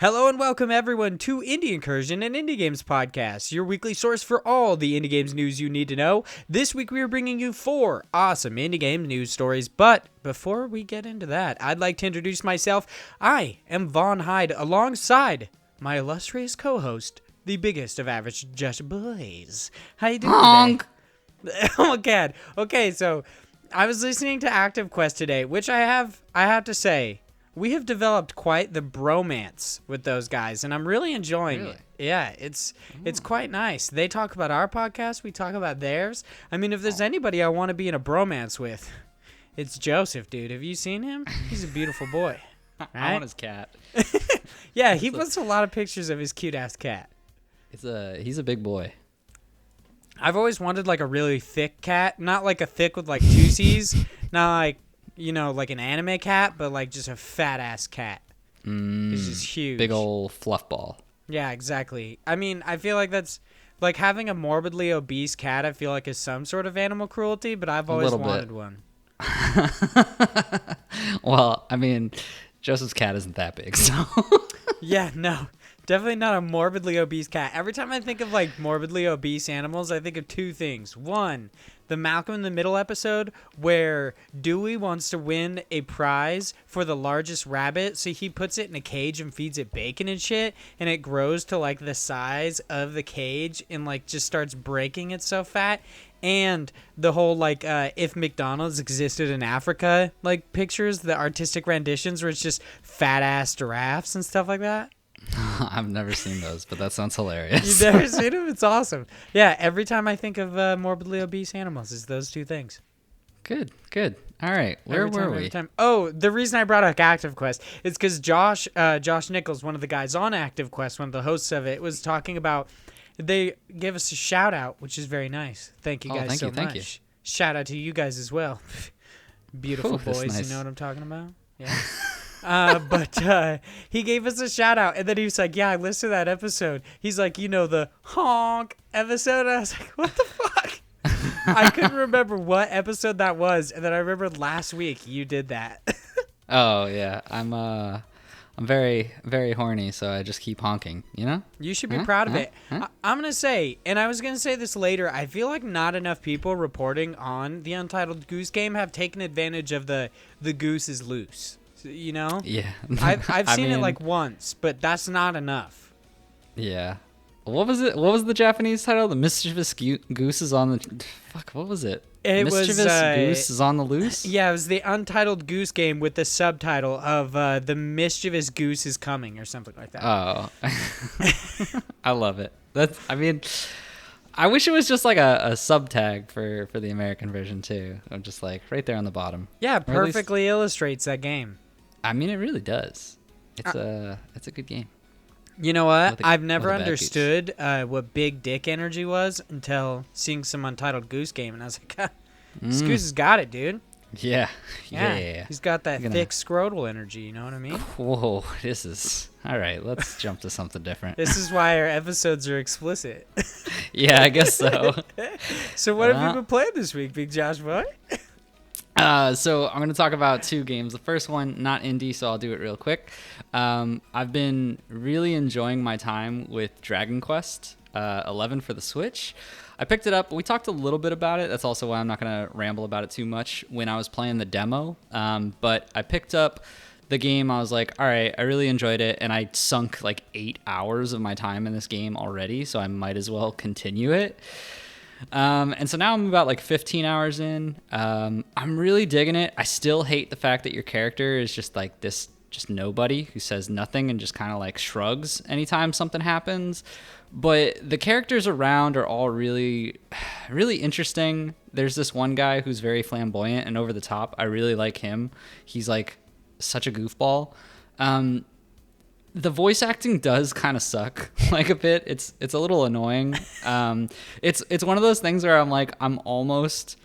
Hello and welcome everyone to Incursion, an indie games podcast, your weekly source for all the indie games news you need to know. This week we are bringing you 4 awesome indie game news stories, but before we get into that, I'd like to introduce myself. I am Vaughn Hyde, alongside my illustrious co-host, the biggest of average Just Boys. How you doing today? Oh my god. Okay, so I was listening to Active Quest today, which I have to say, we have developed quite the bromance with those guys, and I'm really enjoying it. Yeah, it's quite nice. They talk about our podcast, we talk about theirs. I mean, if there's anybody I want to be in a bromance with, it's Joseph, dude. Have you seen him? He's a beautiful boy. Right? I want his cat. Yeah, he puts a lot of pictures of his cute-ass cat. He's a big boy. I've always wanted, like, a really thick cat. Not, like, a thick with, like, two C's. Not, like, you know, like an anime cat, but like just a fat ass cat. It's just huge. Big old fluff ball. Yeah, exactly. I mean, I feel like that's like having a morbidly obese cat, I feel like is some sort of animal cruelty, but I've always wanted one. Well, I mean, Joseph's cat isn't that big, so. Yeah, no. Definitely not a morbidly obese cat. Every time I think of like morbidly obese animals, I think of two things. One, the Malcolm in the Middle episode where Dewey wants to win a prize for the largest rabbit, so he puts it in a cage and feeds it bacon and shit, and it grows to like the size of the cage and like just starts breaking, it's so fat. And the whole like if McDonald's existed in Africa like pictures, the artistic renditions where it's just fat ass giraffes and stuff like that. I've never seen those, but that sounds hilarious. You've never seen them? It's awesome. Yeah, every time I think of morbidly obese animals, it's those two things. Good. All right, where were we? Oh, the reason I brought up Active Quest is because Josh Nichols, one of the guys on Active Quest, one of the hosts of it, was talking about, they gave us a shout out, which is very nice. Thank you guys so much. Thank you. Shout out to you guys as well. Beautiful boys, nice. You know what I'm talking about? Yeah. But he gave us a shout out, and then he was like, yeah, I listened to that episode. He's like, you know, the honk episode. And I was like, what the fuck? I couldn't remember what episode that was, and then I remembered last week you did that. Oh yeah, I'm very, very horny, so I just keep honking, you know? You should be proud of it. I'm going to say, and I was going to say this later, I feel like not enough people reporting on the Untitled Goose Game have taken advantage of the goose is loose. You know? Yeah. I've seen it like once, but that's not enough. Yeah. What was it? What was the Japanese title? The Mischievous Goose is on the... Fuck, what was it? Mischievous Goose is on the loose? Yeah, it was the Untitled Goose Game with the subtitle of The Mischievous Goose is Coming or something like that. Oh. I love it. I wish it was just like a sub tag for the American version too. I'm just like right there on the bottom. Yeah, perfectly illustrates that game. I mean, it really does. It's a good game. You know what? I've never understood what big dick energy was until seeing some Untitled Goose Game, and I was like, this goose has got it, dude. Yeah. He's got that thick scrotal energy, you know what I mean? Whoa, this is... All right, let's jump to something different. This is why our episodes are explicit. Yeah, I guess so. So what have you been playing this week, Big Josh boy? So I'm going to talk about 2 games. The first one, not indie, so I'll do it real quick. I've been really enjoying my time with Dragon Quest 11 for the Switch. I picked it up. We talked a little bit about it. That's also why I'm not going to ramble about it too much when I was playing the demo. But I picked up the game. I was like, all right, I really enjoyed it. And I sunk like 8 hours of my time in this game already, so I might as well continue it. And so now I'm about like 15 hours in. I'm really digging it. I still hate the fact that your character is just like this, just nobody who says nothing and just kind of like shrugs anytime something happens. But the characters around are all really, really interesting. There's this one guy who's very flamboyant and over the top. I really like him. He's like such a goofball. The voice acting does kind of suck like a bit. It's a little annoying. It's one of those things where I'm like, I'm almost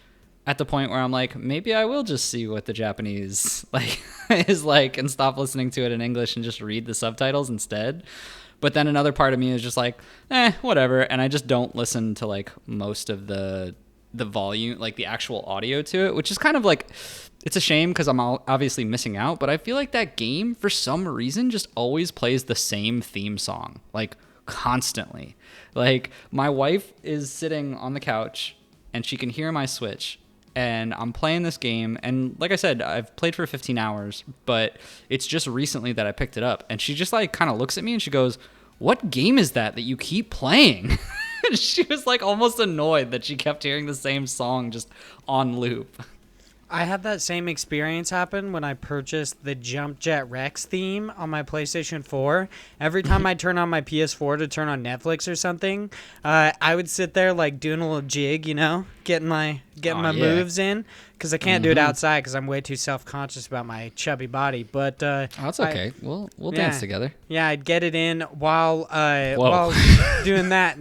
at the point where I'm like, maybe I will just see what the Japanese like is like and stop listening to it in English and just read the subtitles instead. But then another part of me is just like, whatever. And I just don't listen to like most of the volume, like the actual audio to it, which is kind of like, it's a shame because I'm obviously missing out, but I feel like that game, for some reason, just always plays the same theme song, like constantly. Like my wife is sitting on the couch and she can hear my Switch and I'm playing this game. And like I said, I've played for 15 hours, but it's just recently that I picked it up. And she just like kind of looks at me and she goes, "What game is that you keep playing?" She was like almost annoyed that she kept hearing the same song just on loop. I had that same experience happen when I purchased the Jump Jet Rex theme on my PlayStation 4. Every time I turn on my PS4 to turn on Netflix or something, I would sit there like doing a little jig, getting my moves in, because I can't do it outside because I'm way too self-conscious about my chubby body. But that's okay. We'll dance together. Yeah, I'd get it in while doing that.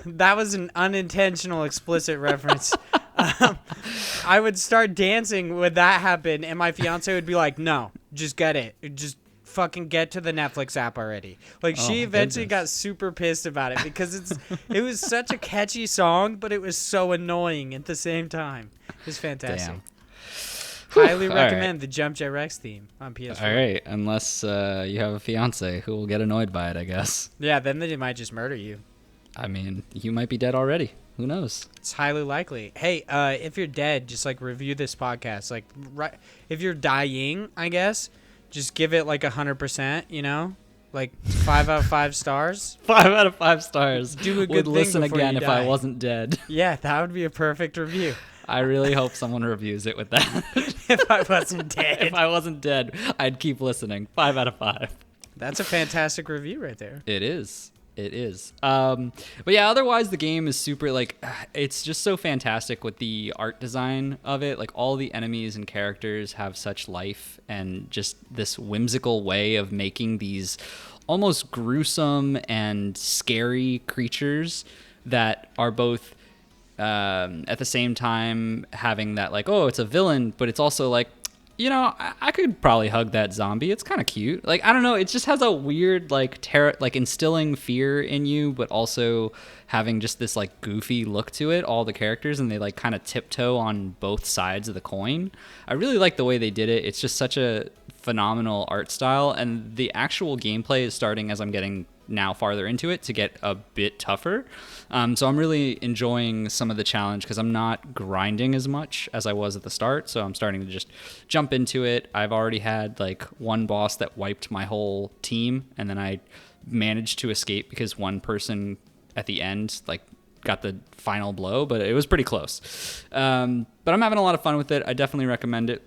That was an unintentional explicit reference. I would start dancing when that happened, and my fiance would be like, "No, just get it. Just fucking get to the Netflix app already." Like, she eventually got super pissed about it because it was such a catchy song, but it was so annoying at the same time. It was fantastic. Damn. Highly recommend the Jump Jet Rex theme on PS4. All right, unless you have a fiance who will get annoyed by it, I guess. Yeah, then they might just murder you. I mean, you might be dead already. Who knows? It's highly likely. Hey, if you're dead, just like review this podcast. Like, if you're dying, I guess, just give it like 100%. Like 5 out of 5 stars. 5 out of 5 stars. Do a good Would thing listen before again you if die. I wasn't dead. Yeah, that would be a perfect review. I really hope someone reviews it with that. If I wasn't dead. If I wasn't dead, I'd keep listening. 5 out of 5. That's a fantastic review right there. It is. It is. But yeah, otherwise the game is super, like, it's just so fantastic with the art design of it. Like, all the enemies and characters have such life and just this whimsical way of making these almost gruesome and scary creatures that are both at the same time having that, like, oh, it's a villain, but it's also like, I could probably hug that zombie. It's kind of cute. Like, I don't know. It just has a weird, like, instilling fear in you, but also having just this, like, goofy look to it, all the characters, and they, like, kind of tiptoe on both sides of the coin. I really like the way they did it. It's just such a phenomenal art style, and the actual gameplay is starting, as I'm getting now farther into it, to get a bit tougher. So I'm really enjoying some of the challenge because I'm not grinding as much as I was at the start. So I'm starting to just jump into it. I've already had like one boss that wiped my whole team, and then I managed to escape because one person at the end like got the final blow, but it was pretty close. But I'm having a lot of fun with it. I definitely recommend it.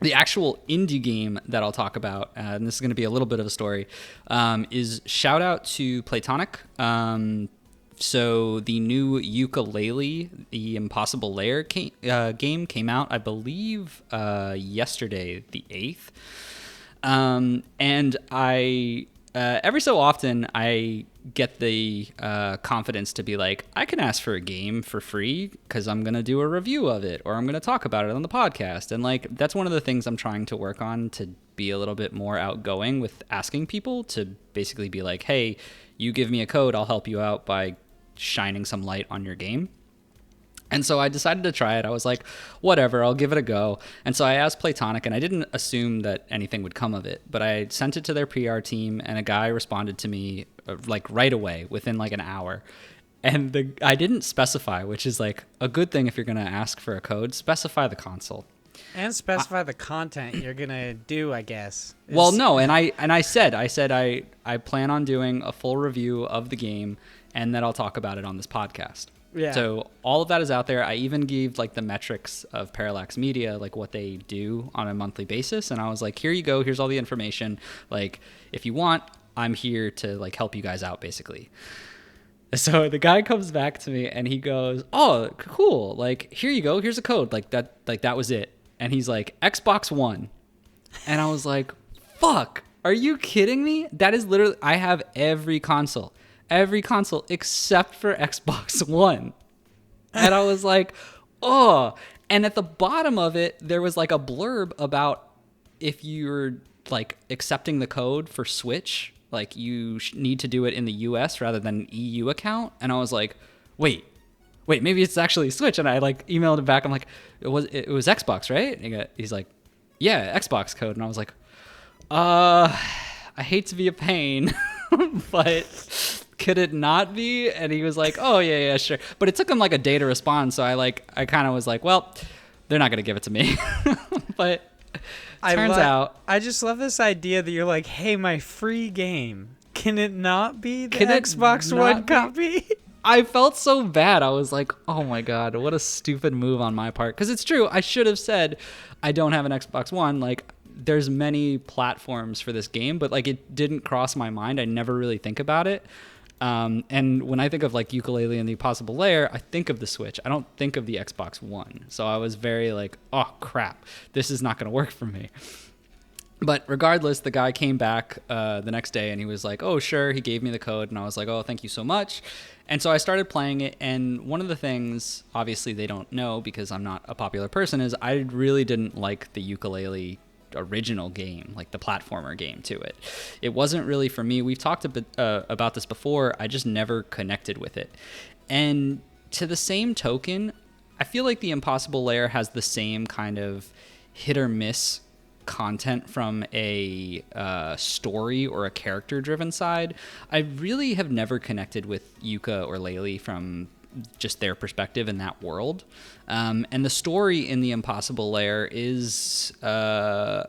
The actual indie game that I'll talk about, and this is going to be a little bit of a story, is shout out to Platonic. So the new Ukulele, the Impossible Lair game came out, I believe, yesterday, the 8th. And I every so often I get the confidence to be like, I can ask for a game for free because I'm going to do a review of it or I'm going to talk about it on the podcast. And like, that's one of the things I'm trying to work on, to be a little bit more outgoing with asking people, to basically be like, hey, you give me a code, I'll help you out by shining some light on your game. And so I decided to try it. I was like, whatever, I'll give it a go. And so I asked Platonic, and I didn't assume that anything would come of it, but I sent it to their PR team, and a guy responded to me like right away, within like an hour. And I didn't specify, which is like a good thing if you're going to ask for a code, specify the console. And specify the content you're going to do, I guess. Well, no, and I said I plan on doing a full review of the game, and that I'll talk about it on this podcast. Yeah. So all of that is out there. I even gave like the metrics of Parallax Media, like what they do on a monthly basis. And I was like, here you go. Here's all the information. Like, if you want, I'm here to like help you guys out, basically. So the guy comes back to me and he goes, oh, cool. Like, here you go. Here's a code. Like that was it. And he's like, Xbox One. And I was like, fuck, are you kidding me? That is literally, I have every console except for Xbox One. And I was like, oh. And at the bottom of it, there was like a blurb about if you're like accepting the code for Switch, like you need to do it in the US rather than an EU account. And I was like, wait, wait, maybe it's actually Switch. And I like emailed him back. I'm like, it was Xbox, right? And he's like, yeah, Xbox code. And I was like, I hate to be a pain, but could it not be? And he was like, oh yeah, sure. But it took him like a day to respond. So I kind of was like, well, they're not going to give it to me. But turns out. I just love this idea that you're like, hey, my free game, can it not be the Can it Xbox not One be? copy? I felt so bad. I was like, oh my God, what a stupid move on my part. Because it's true. I should have said I don't have an Xbox One. Like, there's many platforms for this game, but like it didn't cross my mind. I never really think about it. And when I think of like Yooka-Laylee and the Impossible Lair, I think of the Switch. I don't think of the Xbox One. So I was very like, oh crap, this is not going to work for me. But regardless, the guy came back the next day and he was like, oh, sure. He gave me the code and I was like, oh, thank you so much. And so I started playing it. And one of the things, obviously they don't know because I'm not a popular person, is I really didn't like the Yooka-Laylee original game, like the platformer game to it. It wasn't really for me. We've talked a bit about this before. I just never connected with it. And to the same token, I feel like the Impossible Lair has the same kind of hit or miss content from a story or a character-driven side. I really have never connected with Yuka or Laylee from just their perspective in that world. And the story in the Impossible Lair is a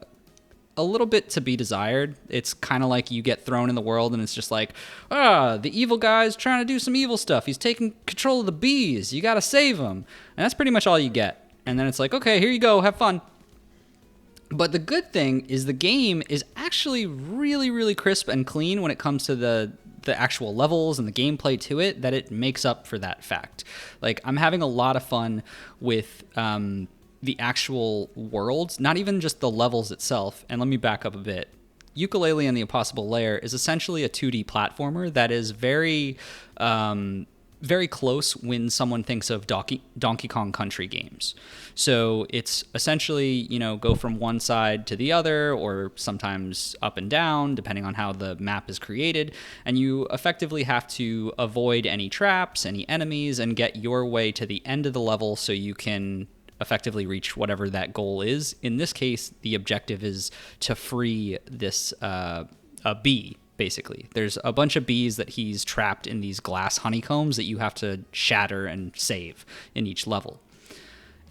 little bit to be desired. It's kind of like you get thrown in the world and it's just like, the evil guy's trying to do some evil stuff. He's taking control of the bees. You got to save him. And that's pretty much all you get. And then it's like, okay, here you go. Have fun. But the good thing is the game is actually really, really crisp and clean when it comes to the actual levels and the gameplay to it, that it makes up for that fact. Like, I'm having a lot of fun with the actual worlds, not even just the levels itself. And let me back up a bit. Yooka-Laylee and the Impossible Lair is essentially a 2D platformer that is very very close when someone thinks of Donkey Kong Country games. So it's essentially, go from one side to the other, or sometimes up and down, depending on how the map is created. And you effectively have to avoid any traps, any enemies, and get your way to the end of the level so you can effectively reach whatever that goal is. In this case, the objective is to free this a bee. Basically, there's a bunch of bees that he's trapped in these glass honeycombs that you have to shatter and save in each level.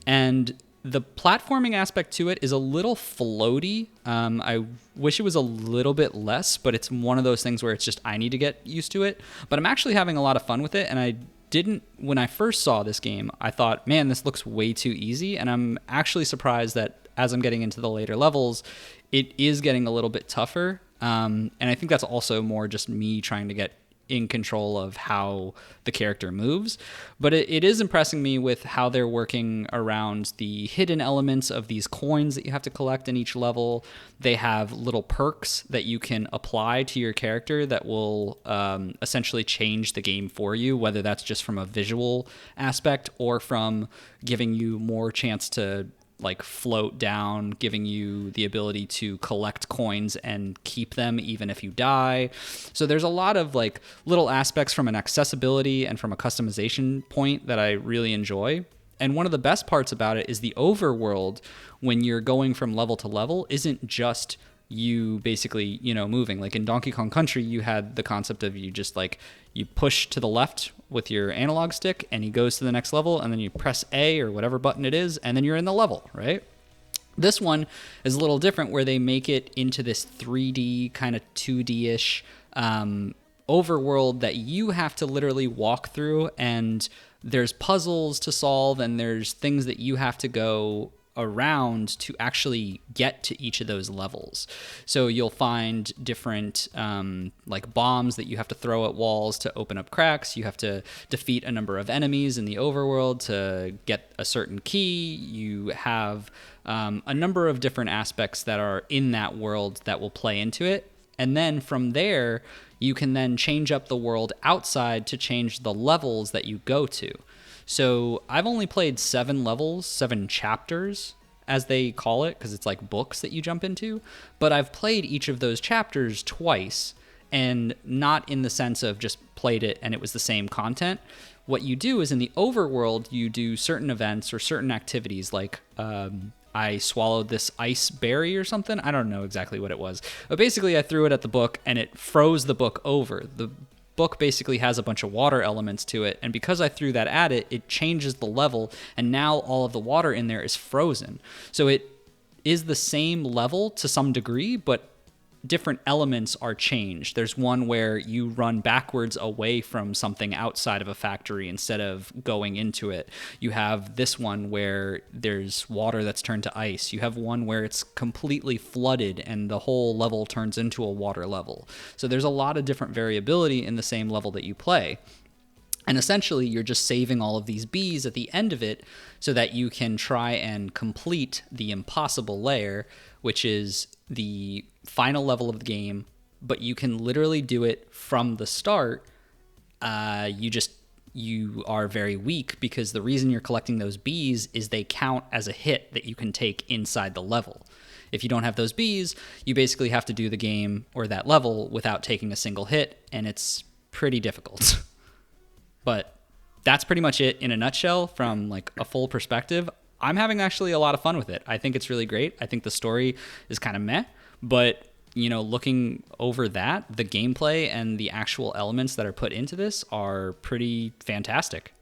And the platforming aspect to it is a little floaty. I wish it was a little bit less, but it's one of those things where it's just I need to get used to it. But I'm actually having a lot of fun with it, and when I first saw this game, I thought, man, this looks way too easy. And I'm actually surprised that as I'm getting into the later levels, it is getting a little bit tougher. And I think that's also more just me trying to get in control of how the character moves. But it is impressing me with how they're working around the hidden elements of these coins that you have to collect in each level. They have little perks that you can apply to your character that will essentially change the game for you, whether that's just from a visual aspect or from giving you more chance to like float down, giving you the ability to collect coins and keep them even if you die. So there's a lot of like little aspects from an accessibility and from a customization point that I really enjoy. And one of the best parts about it is the overworld, when you're going from level to level, isn't just you basically, moving. Like in Donkey Kong Country, you had the concept of you just like, you push to the left with your analog stick and he goes to the next level, and then you press A or whatever button it is, and then you're in the level, right? This one is a little different, where they make it into this 3D kind of 2D-ish overworld that you have to literally walk through, and there's puzzles to solve, and there's things that you have to go around to actually get to each of those levels. So you'll find different like bombs that you have to throw at walls to open up cracks. You have to defeat a number of enemies in the overworld to get a certain key. You have a number of different aspects that are in that world that will play into it. And then from there, you can then change up the world outside to change the levels that you go to. So I've only played 7 levels, 7 chapters, as they call it, because it's like books that you jump into. But I've played each of those chapters twice, and not in the sense of just played it and it was the same content. what you do is in the overworld, you do certain events or certain activities like I swallowed this ice berry or something. I don't know exactly what it was. But basically, I threw it at the book and it froze the book over. The book basically has a bunch of water elements to it. And because I threw that at it, it changes the level. And now all of the water in there is frozen. So it is the same level to some degree, but different elements are changed. There's one where you run backwards away from something outside of a factory instead of going into it. You have this one where there's water that's turned to ice. You have one where it's completely flooded and the whole level turns into a water level. So there's a lot of different variability in the same level that you play. And essentially, you're just saving all of these bees at the end of it so that you can try and complete the impossible layer, which is the final level of the game, but you can literally do it from the start. You are very weak because the reason you're collecting those bees is they count as a hit that you can take inside the level. If you don't have those bees, you basically have to do the game or that level without taking a single hit, and it's pretty difficult. But that's pretty much it in a nutshell from like a full perspective. I'm having actually a lot of fun with it. I think it's really great. I think the story is kind of meh, but looking over that, the gameplay and the actual elements that are put into this are pretty fantastic.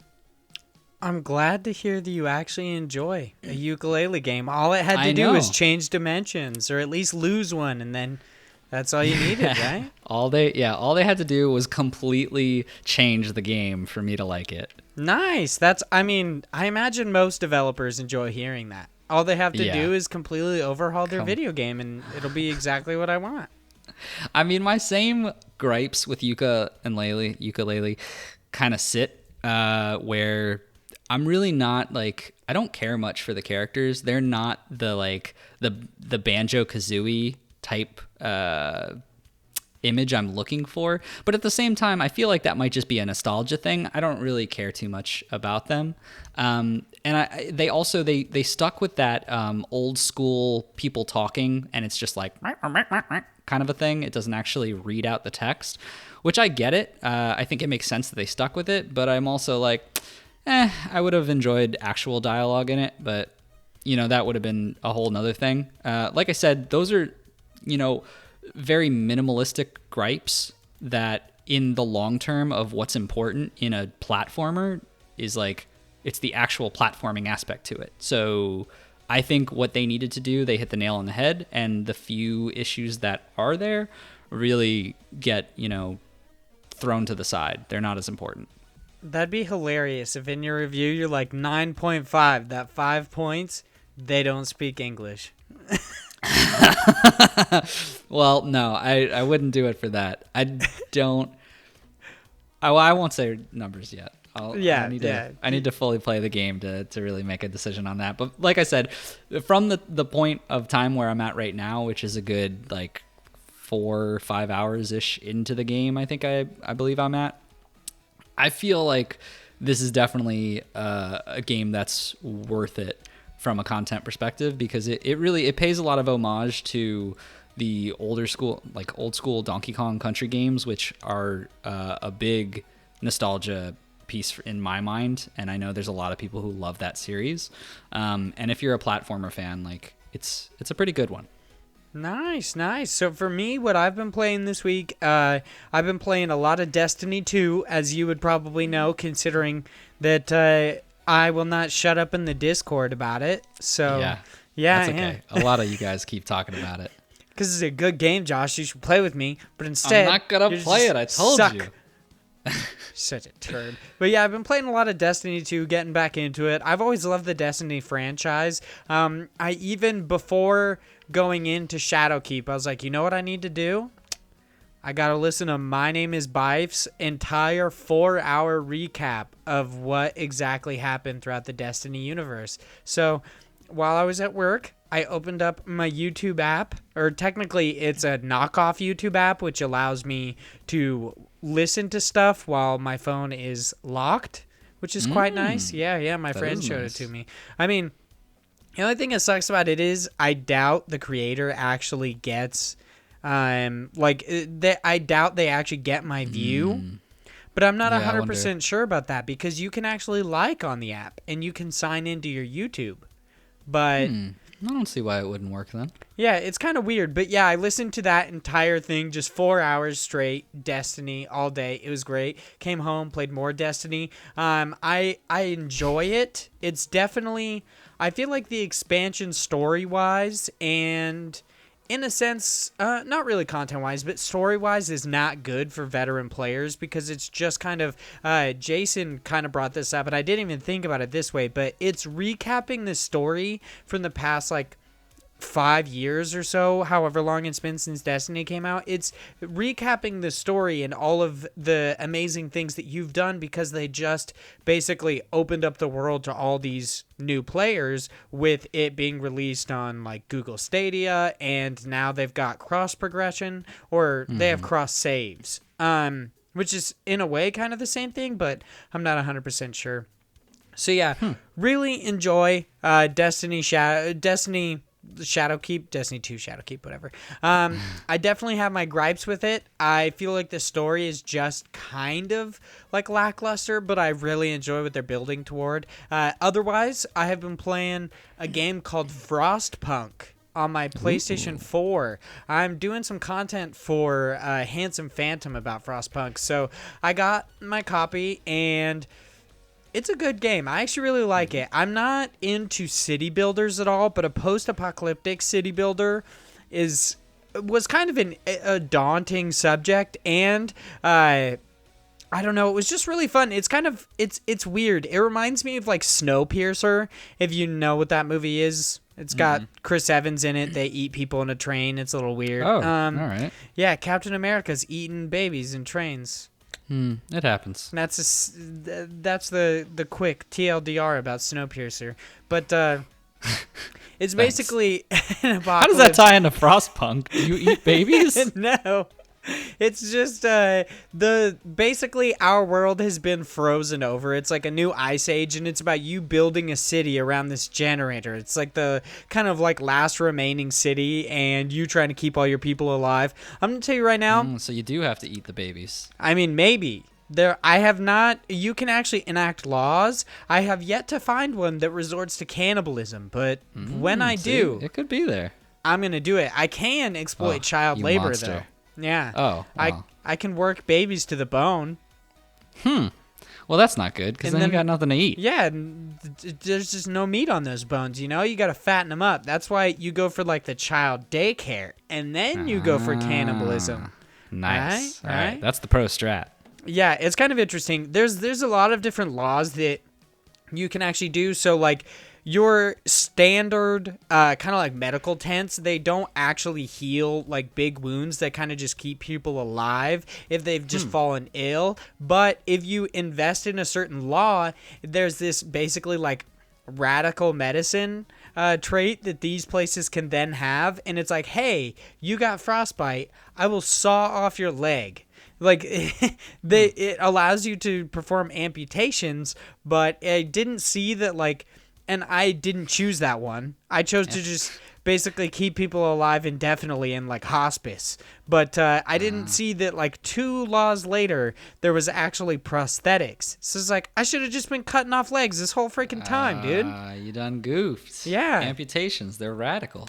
I'm glad to hear that you actually enjoy a ukulele game. All it had to do was change dimensions or at least lose one, and then that's all you needed, right? All they had to do was completely change the game for me to like it. Nice. I imagine most developers enjoy hearing that. All they have to do is completely overhaul their video game, and it'll be exactly what I want. I mean, my same gripes with ukulele kind of sit where I'm really not like, I don't care much for the characters. They're not the Banjo-Kazooie type image I'm looking for, but at the same time I feel like that might just be a nostalgia thing. I don't really care too much about them, and they stuck with that old school people talking, and it's just like kind of a thing. It doesn't actually read out the text, which I get it. I think it makes sense that they stuck with it, but I'm also like, I would have enjoyed actual dialogue in it, but that would have been a whole nother thing. Like I said, those are very minimalistic gripes that in the long term of what's important in a platformer is like, it's the actual platforming aspect to it. So I think what they needed to do, they hit the nail on the head, and the few issues that are there really get, thrown to the side. They're not as important. That'd be hilarious if in your review you're like 9.5, that 5 points, they don't speak English. Well, no, I wouldn't do it for that. I won't say numbers yet. I need to fully play the game to really make a decision on that. But like I said, from the point of time where I'm at right now, which is a good like 4 or 5 hours ish into the game, I think I believe I'm at, I feel like this is definitely a game that's worth it from a content perspective, because it pays a lot of homage to the old school Donkey Kong Country games, which are a big nostalgia piece in my mind, and I know there's a lot of people who love that series. And if you're a platformer fan, like it's a pretty good one. Nice. So for me, what I've been playing this week, I've been playing a lot of Destiny 2, as you would probably know, considering that I will not shut up in the Discord about it. So yeah, that's okay. A lot of you guys keep talking about it. Because it's a good game, Josh. You should play with me. But instead, I'm not gonna play it. I told you. Such a turd. But yeah, I've been playing a lot of Destiny 2, getting back into it. I've always loved the Destiny franchise. I even, before going into Shadowkeep, I was like, you know what I need to do? I got to listen to My Name is Bife's entire 4-hour recap of what exactly happened throughout the Destiny universe. So while I was at work, I opened up my YouTube app, or technically it's a knockoff YouTube app, which allows me to listen to stuff while my phone is locked, which is quite nice. Yeah, my friend showed it to me. I mean, the only thing that sucks about it is I doubt the creator actually gets, I doubt they actually get my view. But I'm not Yeah, I 100% sure about that because you can actually like on the app and you can sign into your YouTube. But I don't see why it wouldn't work then. yeah, it's kind of weird. But yeah, I listened to that entire thing, just 4 hours straight, Destiny all day. It was great. Came home, played more Destiny. I enjoy it. It's definitely, I feel like the expansion story-wise and in a sense, not really content-wise, but story-wise is not good for veteran players because it's just kind of, Jason kind of brought this up, and I didn't even think about it this way, but it's recapping the story from the past, like, 5 years or so, however long it's been since Destiny came out. It's recapping the story and all of the amazing things that you've done because they just basically opened up the world to all these new players with it being released on like Google Stadia, and now they've got cross progression, or they have cross saves, which is in a way kind of the same thing, but I'm not 100% sure. So yeah, really enjoy Destiny Shadowkeep, Destiny 2 Shadowkeep, whatever. I definitely have my gripes with it. I feel like the story is just kind of like lackluster, but I really enjoy what they're building toward. Otherwise, I have been playing a game called Frostpunk on my PlayStation 4. I'm doing some content for Handsome Phantom about Frostpunk, so I got my copy and it's a good game. I actually really like it. I'm not into city builders at all, but a post-apocalyptic city builder was kind of a daunting subject, and I don't know, it was just really fun. It's kind of it's weird. It reminds me of like Snowpiercer, if you know what that movie is. It's got Chris Evans in it. They eat people in a train. It's a little weird. Oh, all right. Yeah, Captain America's eating babies in trains. It happens. That's the quick TLDR about Snowpiercer, but it's basically an apocalypse. How does that tie into Frostpunk? Do you eat babies? No, it's just basically our world has been frozen over. It's like a new ice age, and it's about you building a city around this generator. It's like the kind of like last remaining city, and you trying to keep all your people alive. I'm gonna tell you right now. So you do have to eat the babies. I mean, maybe. I have not. You can actually enact laws. I have yet to find one that resorts to cannibalism, but when I do, it could be there. I'm gonna do it. I can exploit child labor monster. though. Yeah. Oh. I can work babies to the bone. Well, that's not good because then you got nothing to eat. Yeah, and there's just no meat on those bones. You know, you got to fatten them up. That's why you go for like the child daycare, and then you go for cannibalism. Nice. All All right. right. That's the pro strat. Yeah, it's kind of interesting. There's a lot of different laws that you can actually do. So like your standard kind of like medical tents, they don't actually heal like big wounds. That kind of just keep people alive if they've just fallen ill. But if you invest in a certain law, there's this basically like radical medicine trait that these places can then have, and it's like, hey, you got frostbite, I will saw off your leg. Like, it allows you to perform amputations, but I didn't see that, like, and I didn't choose that one. I chose to just basically keep people alive indefinitely in, like, hospice. But I didn't see that, like, 2 laws later, there was actually prosthetics. So it's like, I should have just been cutting off legs this whole freaking time, dude. You done goofed. Yeah. Amputations, they're radical.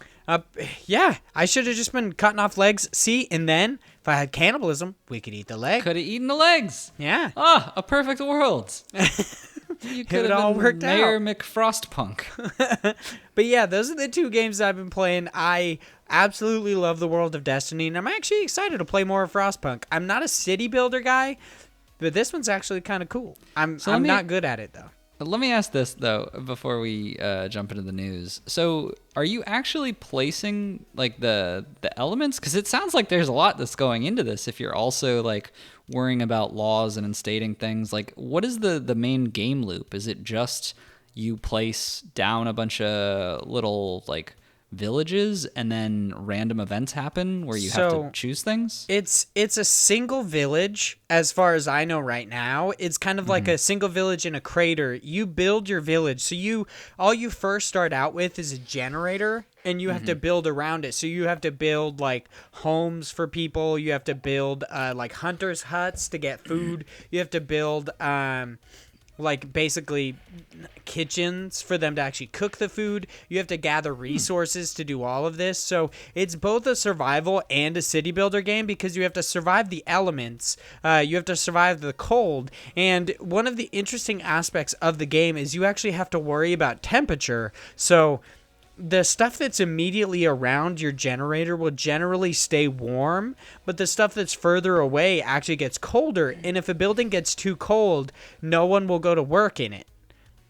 Yeah, I should have just been cutting off legs. See, and then if I had cannibalism, we could eat the leg. Could have eaten the legs. Yeah. Ah, a perfect world. You could have all been worked Mayor out. McFrostpunk. But yeah, those are the 2 games I've been playing. I absolutely love the world of Destiny, and I'm actually excited to play more of Frostpunk. I'm not a city builder guy, but this one's actually kind of cool. I'm not good at it, though. Let me ask this, though, before we jump into the news. So are you actually placing, like, the elements? Because it sounds like there's a lot that's going into this if you're also, like, worrying about laws and instating things. Like, what is the main game loop? Is it just you place down a bunch of little, like, villages and then random events happen where you have to choose things? It's a single village as far as I know right now. It's kind of like a single village in a crater. You build your village. So all you first start out with is a generator, and you have to build around it. So you have to build like homes for people. You have to build like hunters' huts to get food. You have to build like basically kitchens for them to actually cook the food. You have to gather resources to do all of this. So it's both a survival and a city builder game because you have to survive the elements. You have to survive the cold. And one of the interesting aspects of the game is you actually have to worry about temperature. So the stuff that's immediately around your generator will generally stay warm, but the stuff that's further away actually gets colder. And if a building gets too cold, no one will go to work in it,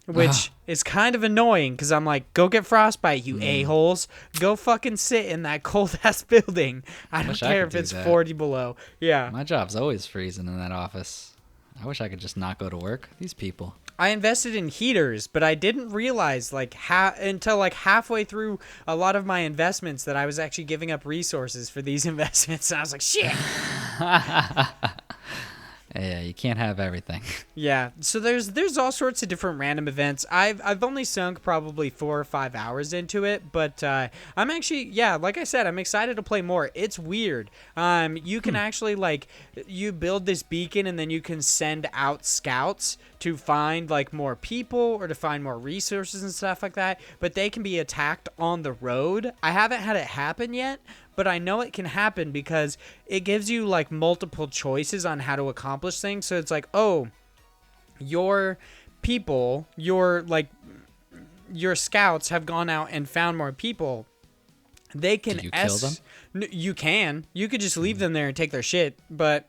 which is kind of annoying because I'm like, go get frostbite, you a-holes. Go fucking sit in that cold-ass building. I don't care if it's 40 below. Yeah. My job's always freezing in that office. I wish I could just not go to work. These people. I invested in heaters, but I didn't realize until like halfway through a lot of my investments that I was actually giving up resources for these investments. And I was like, shit. Yeah, you can't have everything. Yeah, so there's all sorts of different random events. I've only sunk probably 4 or 5 hours into it, but I'm actually, like I said, I'm excited to play more. It's weird. You can actually like you build this beacon and then you can send out scouts to find like more people or to find more resources and stuff like that, but they can be attacked on the road. I haven't had it happen yet, but I know it can happen because it gives you like multiple choices on how to accomplish things. So it's like, oh, your people, your scouts have gone out and found more people. They can Did you kill them? You can. You could just leave them there and take their shit, but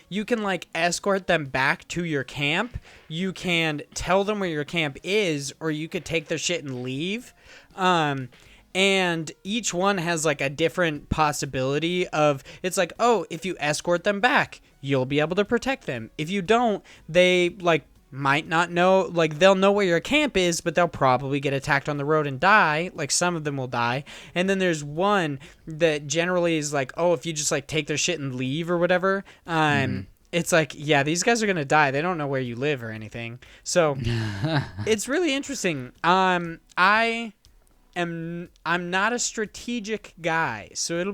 you can like escort them back to your camp. You can tell them where your camp is, or you could take their shit and leave. And each one has like a different possibility of, it's like, oh, if you escort them back, you'll be able to protect them. If you don't, they like might not know, like they'll know where your camp is, but they'll probably get attacked on the road and die. Like some of them will die. And then there's one that generally is like, oh, if you just like take their shit and leave or whatever, it's like, yeah, these guys are going to die. They don't know where you live or anything. So it's really interesting. I'm not a strategic guy, so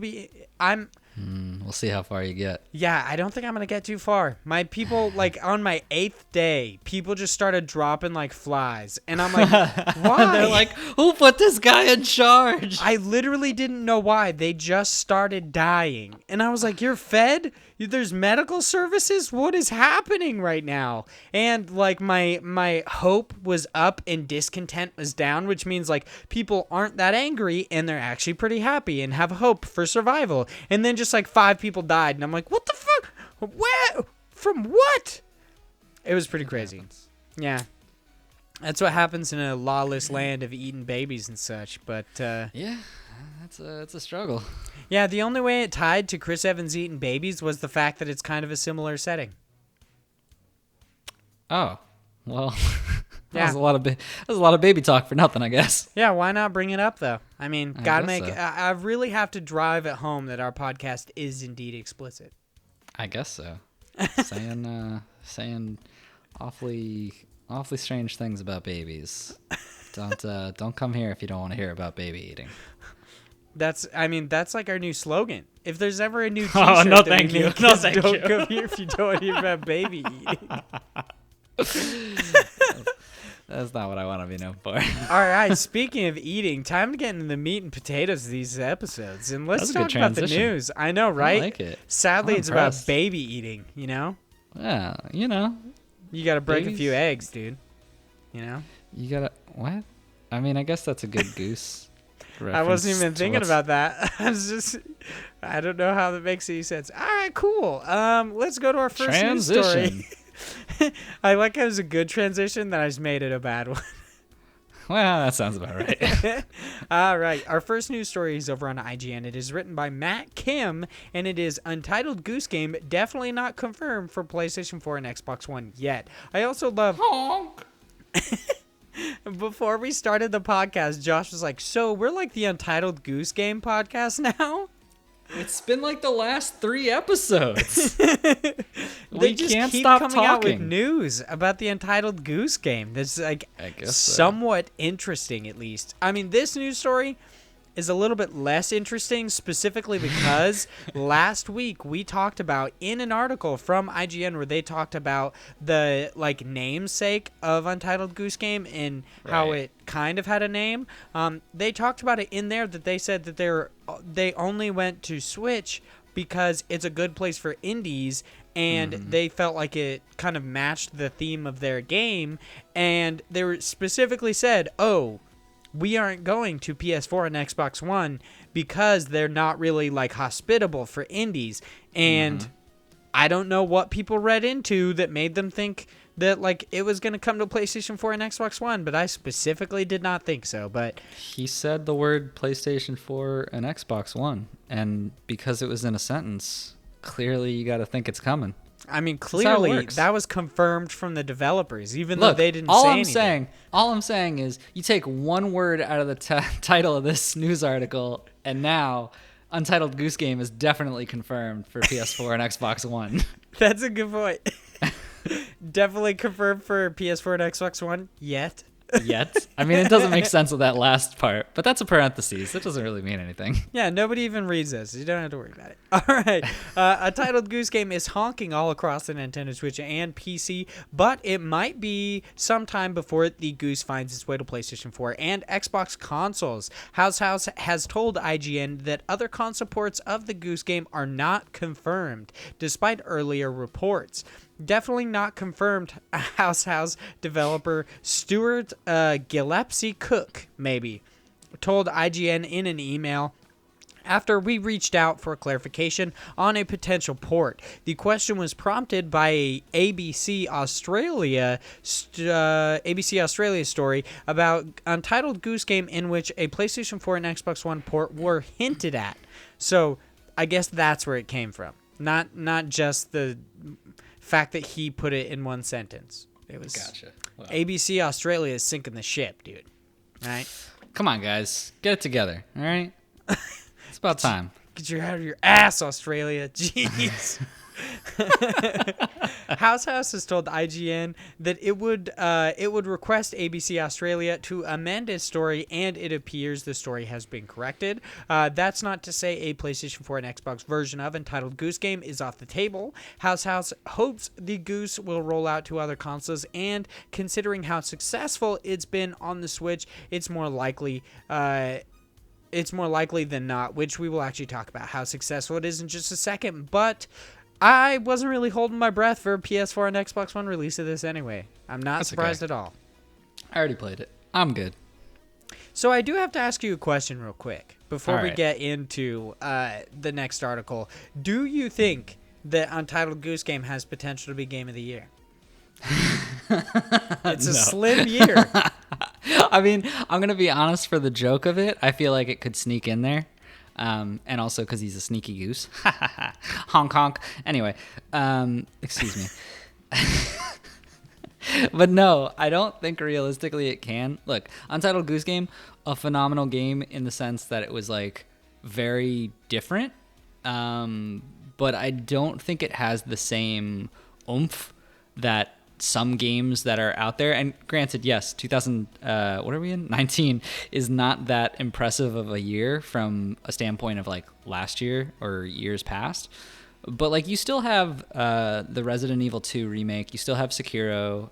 We'll see how far you get. Yeah, I don't think I'm going to get too far. My people, like, on my 8th day, people just started dropping like flies. And I'm like, why? They're like, who put this guy in charge? I literally didn't know why. They just started dying. And I was like, you're fed? There's medical services? What is happening right now? And like my hope was up and discontent was down, which means like people aren't that angry and they're actually pretty happy and have hope for survival. And then just like 5 people died and I'm like, what the fuck? Where? From what? It was pretty crazy. Yeah. That's what happens in a lawless land of eating babies and such. But yeah, it's a struggle. Yeah, the only way it tied to Chris Evans eating babies was the fact that it's kind of a similar setting. Oh, well, Yeah. that was a lot of baby talk for nothing, I guess. Yeah, why not bring it up though? I mean, so. I really have to drive it home that our podcast is indeed explicit. I guess so. saying awfully strange things about babies. Don't come here if you don't want to hear about baby eating. That's like our new slogan. If there's ever a new t-shirt Oh, no, that thank we you. make, No, it's thank don't you. come here if you don't want to hear about baby eating. That's not what I want to be known for. All right, speaking of eating, time to get into the meat and potatoes of these episodes. And let's That was a talk good about the transition. news. I know, right? I like it. Sadly, I'm it's about impressed. baby eating, you know? Yeah, you know, You got to break a Babies? few eggs, dude. You know? you gotta what? I mean, I guess that's a good goose. I wasn't even reference to thinking what's- about that. I don't know how that makes any sense. All right, cool. Let's go to our first news Transition. story. I like how it was a good transition, then I just made it a bad one. Well, that sounds about right. All right, our first news story is over on IGN. It is written by Matt Kim, and it is Untitled Goose Game, definitely not confirmed for PlayStation 4 and Xbox One yet. I also love... Before we started the podcast, Josh was like, so we're like the Untitled Goose Game podcast now? It's been like the last 3 episodes. They just can't keep stop coming out with talking. news about the Untitled Goose Game. That's like I guess so. somewhat interesting, at least. I mean, this news story is a little bit less interesting, specifically because last week we talked about in an article from IGN where they talked about the like namesake of Untitled Goose Game and how Right. it kind of had a name. They talked about it in there that they said that they only went to Switch because it's a good place for indies, and they felt like it kind of matched the theme of their game, and they were specifically said, oh, we aren't going to PS4 and Xbox One because they're not really like hospitable for indies. And I don't know what people read into that made them think that like it was going to come to PlayStation 4 and Xbox One, but I specifically did not think so. But He said the word PlayStation 4 and Xbox One, and because it was in a sentence, clearly you got to think it's coming. I mean, how it clearly works. that was confirmed from the developers, even though Look, they didn't all say I'm anything. all I'm saying is you take one word out of the title of this news article, and now Untitled Goose Game is definitely confirmed for PS4 and Xbox One. That's a good point. Definitely confirmed for PS4 and Xbox One yet. Yet, I mean, it doesn't make sense with that last part, but that's a parenthesis. It doesn't really mean anything. Yeah, nobody even reads this. You don't have to worry about it. All right. Untitled Goose Game is honking all across the Nintendo Switch and PC, but it might be sometime before the Goose finds its way to PlayStation 4 and Xbox consoles. House has told IGN that other console ports of the Goose Game are not confirmed, despite earlier reports. Definitely not confirmed. House developer Stuart Gillespie Cook, maybe, told IGN in an email after we reached out for clarification on a potential port. The question was prompted by a ABC Australia story about Untitled Goose Game in which a PlayStation 4 and Xbox One port were hinted at. So I guess that's where it came from. Not just the fact that he put it in one sentence. It was Gotcha. Wow. ABC Australia is sinking the ship, dude. All right? Come on, guys, get it together. All right, it's about time. Get your out of your ass, Australia. Jeez. House has told IGN that it would request ABC Australia to amend its story, and it appears the story has been corrected. That's not to say a PlayStation 4 and Xbox version of Entitled Goose Game is off the table. House hopes the Goose will roll out to other consoles, and considering how successful it's been on the Switch, it's more likely than not, which we will actually talk about how successful it is in just a second. But I wasn't really holding my breath for a PS4 and Xbox One release of this anyway. I'm not That's surprised okay. at all. I already played it. I'm good. So I do have to ask you a question real quick before All we right. get into the next article. Do you think that Untitled Goose Game has potential to be Game of the Year? It's a No. slim year. I mean, I'm gonna be honest. For the joke of it, I feel like it could sneak in there, and also because he's a sneaky goose. Honk honk. Anyway, excuse me. But no, I don't think realistically it can. Look, Untitled Goose Game, a phenomenal game in the sense that it was like very different, but I don't think it has the same oomph that some games that are out there. And granted, yes, 2000 what are we in 19 is not that impressive of a year from a standpoint of like last year or years past, but like you still have the Resident Evil 2 remake, you still have Sekiro,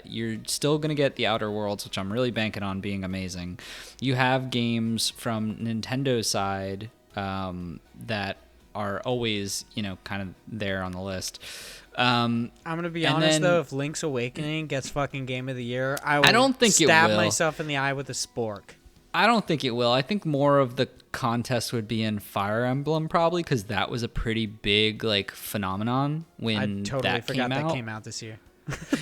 you're still gonna get the Outer Worlds, which I'm really banking on being amazing. You have games from Nintendo's side that are always, you know, kind of there on the list. I'm gonna be And honest then- though, if Link's Awakening gets fucking Game of the Year, I will don't think it stab will. myself in the eye with a spork. I don't think it will. I think more of the contest would be in Fire Emblem probably, because that was a pretty big like phenomenon when I totally that forgot came out. that came out this year.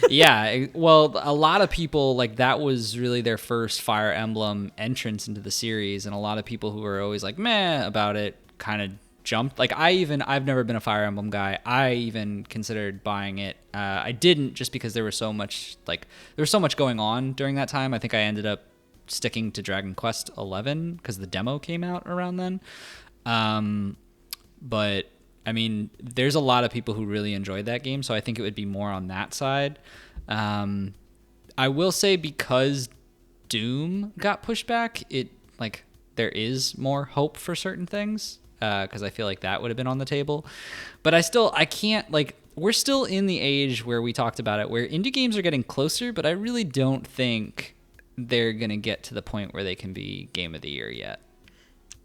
Yeah, well, a lot of people, like, that was really their first Fire Emblem entrance into the series, and a lot of people who were always like meh about it kind of jumped. Like, I've never been a Fire Emblem guy. I even considered buying it. I didn't, just because there was so much going on during that time. I think I ended up sticking to Dragon Quest 11 because the demo came out around then. But I mean, there's a lot of people who really enjoyed that game, so I think it would be more on that side. I will say, because Doom got pushed back, there is more hope for certain things, because I feel like that would have been on the table. But I can't, we're still in the age where we talked about it, where indie games are getting closer, but I really don't think they're going to get to the point where they can be Game of the Year yet.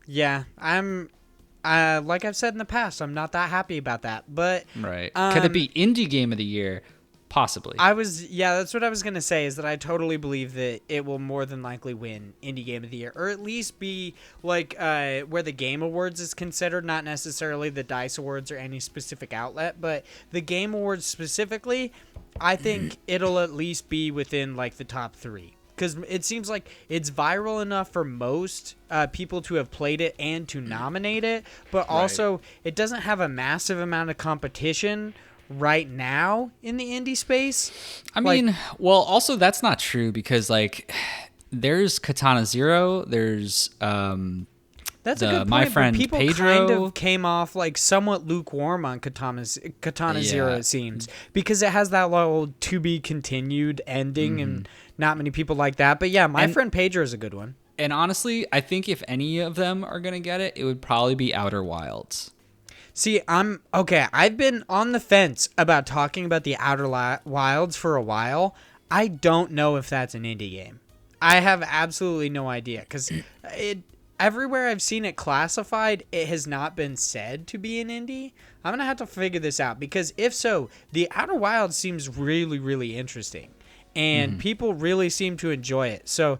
Yeah, like I've said in the past, I'm not that happy about that. But right. Could it be Indie Game of the Year? Possibly. That's what I was going to say, is that I totally believe that it will more than likely win Indie Game of the Year, or at least be where the Game Awards is considered, not necessarily the DICE Awards or any specific outlet, but the Game Awards specifically. I think it'll at least be within the top 3, because it seems like it's viral enough for most people to have played it and to nominate it, but also it doesn't have a massive amount of competition right now in the indie space. I mean, also that's not true, because there's Katana Zero, there's that's a good point, My Friend people Pedro kind of came off somewhat lukewarm on Katana Zero, it seems, because it has that little to be continued ending, and not many people like that. But yeah, My Friend Pedro is a good one. And honestly, I think if any of them are gonna get it, it would probably be Outer Wilds. See, I've been on the fence about talking about the Outer Wilds for a while. I don't know if that's an indie game. I have absolutely no idea, because everywhere I've seen it classified, it has not been said to be an indie. I'm going to have to figure this out, because if so, the Outer Wilds seems really, really interesting, and people really seem to enjoy it. So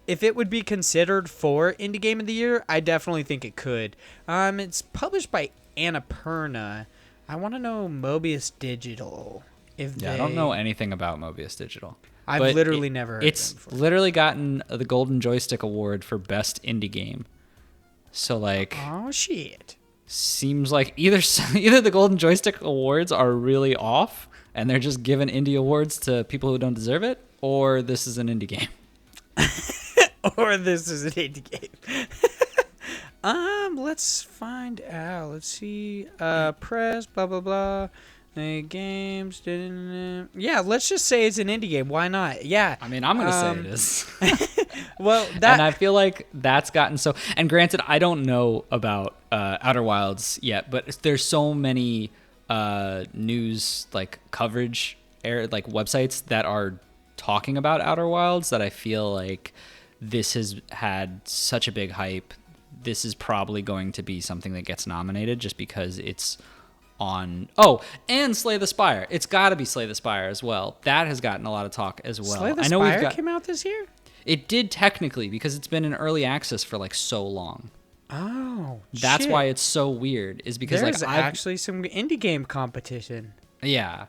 if it would be considered for Indie Game of the Year, I definitely think it could. It's published by Annapurna. I want to know Mobius Digital. I don't know anything about Mobius Digital. I've literally never heard of them before. It's literally gotten the Golden Joystick Award for Best Indie Game. So oh shit. Seems like either the Golden Joystick Awards are really off and they're just giving indie awards to people who don't deserve it, or this is an indie game. Or this is an indie game. Let's find out. Let's see. Press, blah, blah, blah. Games. Yeah, let's just say it's an indie game. Why not? Yeah. I mean, I'm going to say it is. Well, and I feel like that's gotten so... And granted, I don't know about Outer Wilds yet, but there's so many news, coverage, websites that are talking about Outer Wilds that I feel like this has had such a big hype. This is probably going to be something that gets nominated just because it's on... Oh, and Slay the Spire. It's got to be Slay the Spire as well. That has gotten a lot of talk as well. Slay the Spire came out this year? It did technically, because it's been in early access for so long. Oh, That's shit. why it's so weird, is because there's actually some indie game competition. Yeah.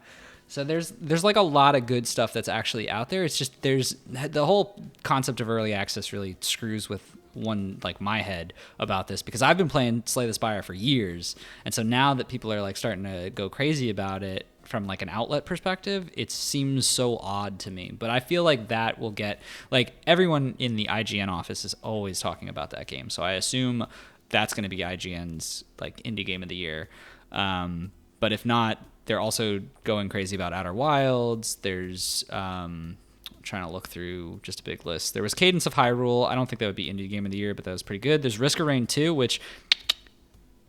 So there's a lot of good stuff that's actually out there. It's just there's the whole concept of early access really screws with my head about this, because I've been playing Slay the Spire for years, and so now that people are starting to go crazy about it from an outlet perspective, it seems so odd to me. But I feel like that will get everyone in the IGN office is always talking about that game, so I assume that's going to be IGN's indie game of the year. But if not, they're also going crazy about Outer Wilds. There's trying to look through just a big list. There was Cadence of Hyrule. I don't think that would be indie game of the year, but that was pretty good. There's Risk of Rain 2, which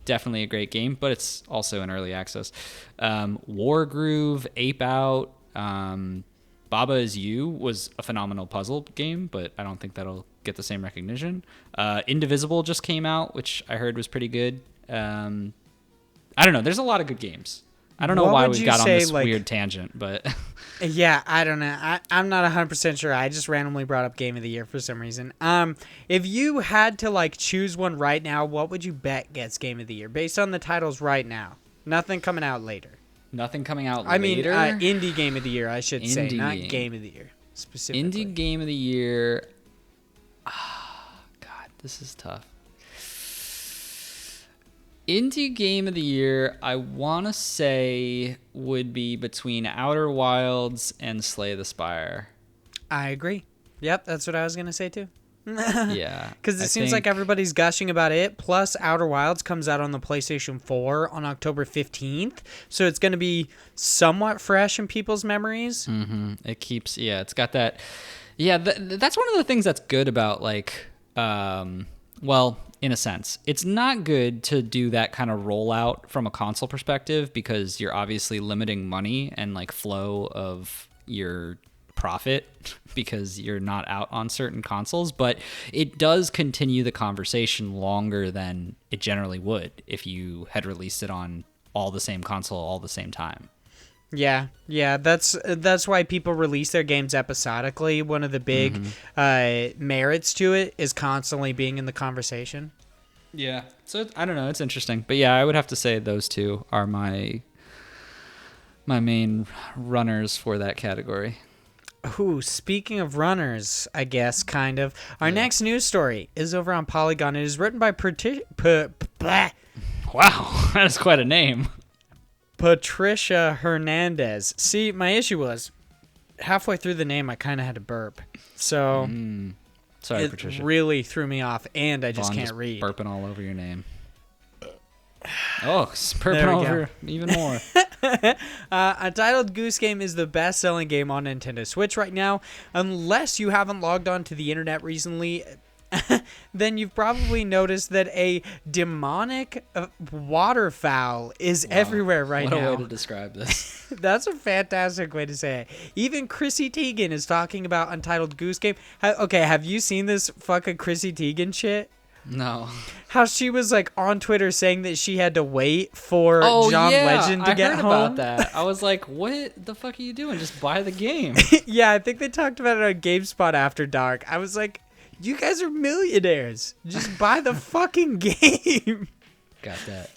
definitely a great game, but it's also in early access. Wargroove, Ape Out, Baba Is You was a phenomenal puzzle game, but I don't think that'll get the same recognition. Indivisible just came out, which I heard was pretty good. I don't know. There's a lot of good games. I don't know why we got on this weird tangent, but... Yeah, I don't know. I'm not 100% sure. I just randomly brought up Game of the Year for some reason. If you had to choose one right now, what would you bet gets Game of the Year based on the titles right now? Nothing coming out later. Nothing coming out later? I mean, Indie Game of the Year, I should say, not Game of the Year specifically. Indie Game of the Year... God, this is tough. Indie Game of the Year, I want to say, would be between Outer Wilds and Slay the Spire. I agree. Yep, that's what I was going to say too. Yeah. Because I it seems like think- everybody's gushing about it. Plus, Outer Wilds comes out on the PlayStation 4 on October 15th. So it's going to be somewhat fresh in people's memories. It keeps, it's got that. Yeah, that's one of the things that's good about, like, well, in a sense, it's not good to do that kind of rollout from a console perspective because you're obviously limiting money and like flow of your profit because you're not out on certain consoles, but it does continue the conversation longer than it generally would if you had released it on all the same console all the same time. Yeah, that's why people release their games episodically. One of the big merits to it is constantly being in the conversation. Yeah. So I don't know, it's interesting. But yeah, I would have to say those two are my main runners for that category. Ooh, speaking of runners, I guess, kind of. Our next news story is over on Polygon. It is written by Wow, that is quite a name. Patricia Hernandez. See, my issue was halfway through the name, I kind of had to burp. So Sorry, it Patricia. really threw me off, and I just Vaughn can't just read. burping all over your name. Oh, it's burping There we all go. over even more. Untitled Goose Game is the best-selling game on Nintendo Switch right now. Unless you haven't logged on to the internet recently, then you've probably noticed that a demonic waterfowl is everywhere right What now. a way to describe this. That's a fantastic way to say it. Even Chrissy Teigen is talking about Untitled Goose Game. Okay, have you seen this fucking Chrissy Teigen shit? No. How she was like on Twitter saying that she had to wait for John Legend to get I heard home. about that. I was like, what the fuck are you doing? Just buy the game. Yeah, I think they talked about it on GameSpot After Dark. I was like, you guys are millionaires. Just buy the fucking game. Got that.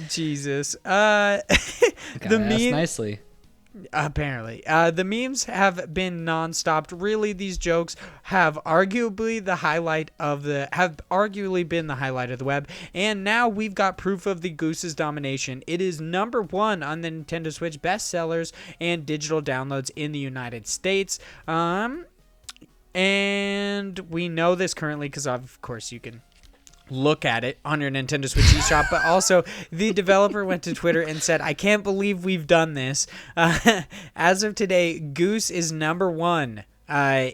Jesus. Gotta The ask meme. nicely. Apparently. The memes have been non-stopped. Really, these jokes have arguably been the highlight of the web. And now we've got proof of the Goose's domination. It is number 1 on the Nintendo Switch bestsellers and digital downloads in the United States. And we know this currently because, of course, you can look at it on your Nintendo Switch eShop, but also the developer went to Twitter and said, I can't believe we've done this. As of today, Goose is number 1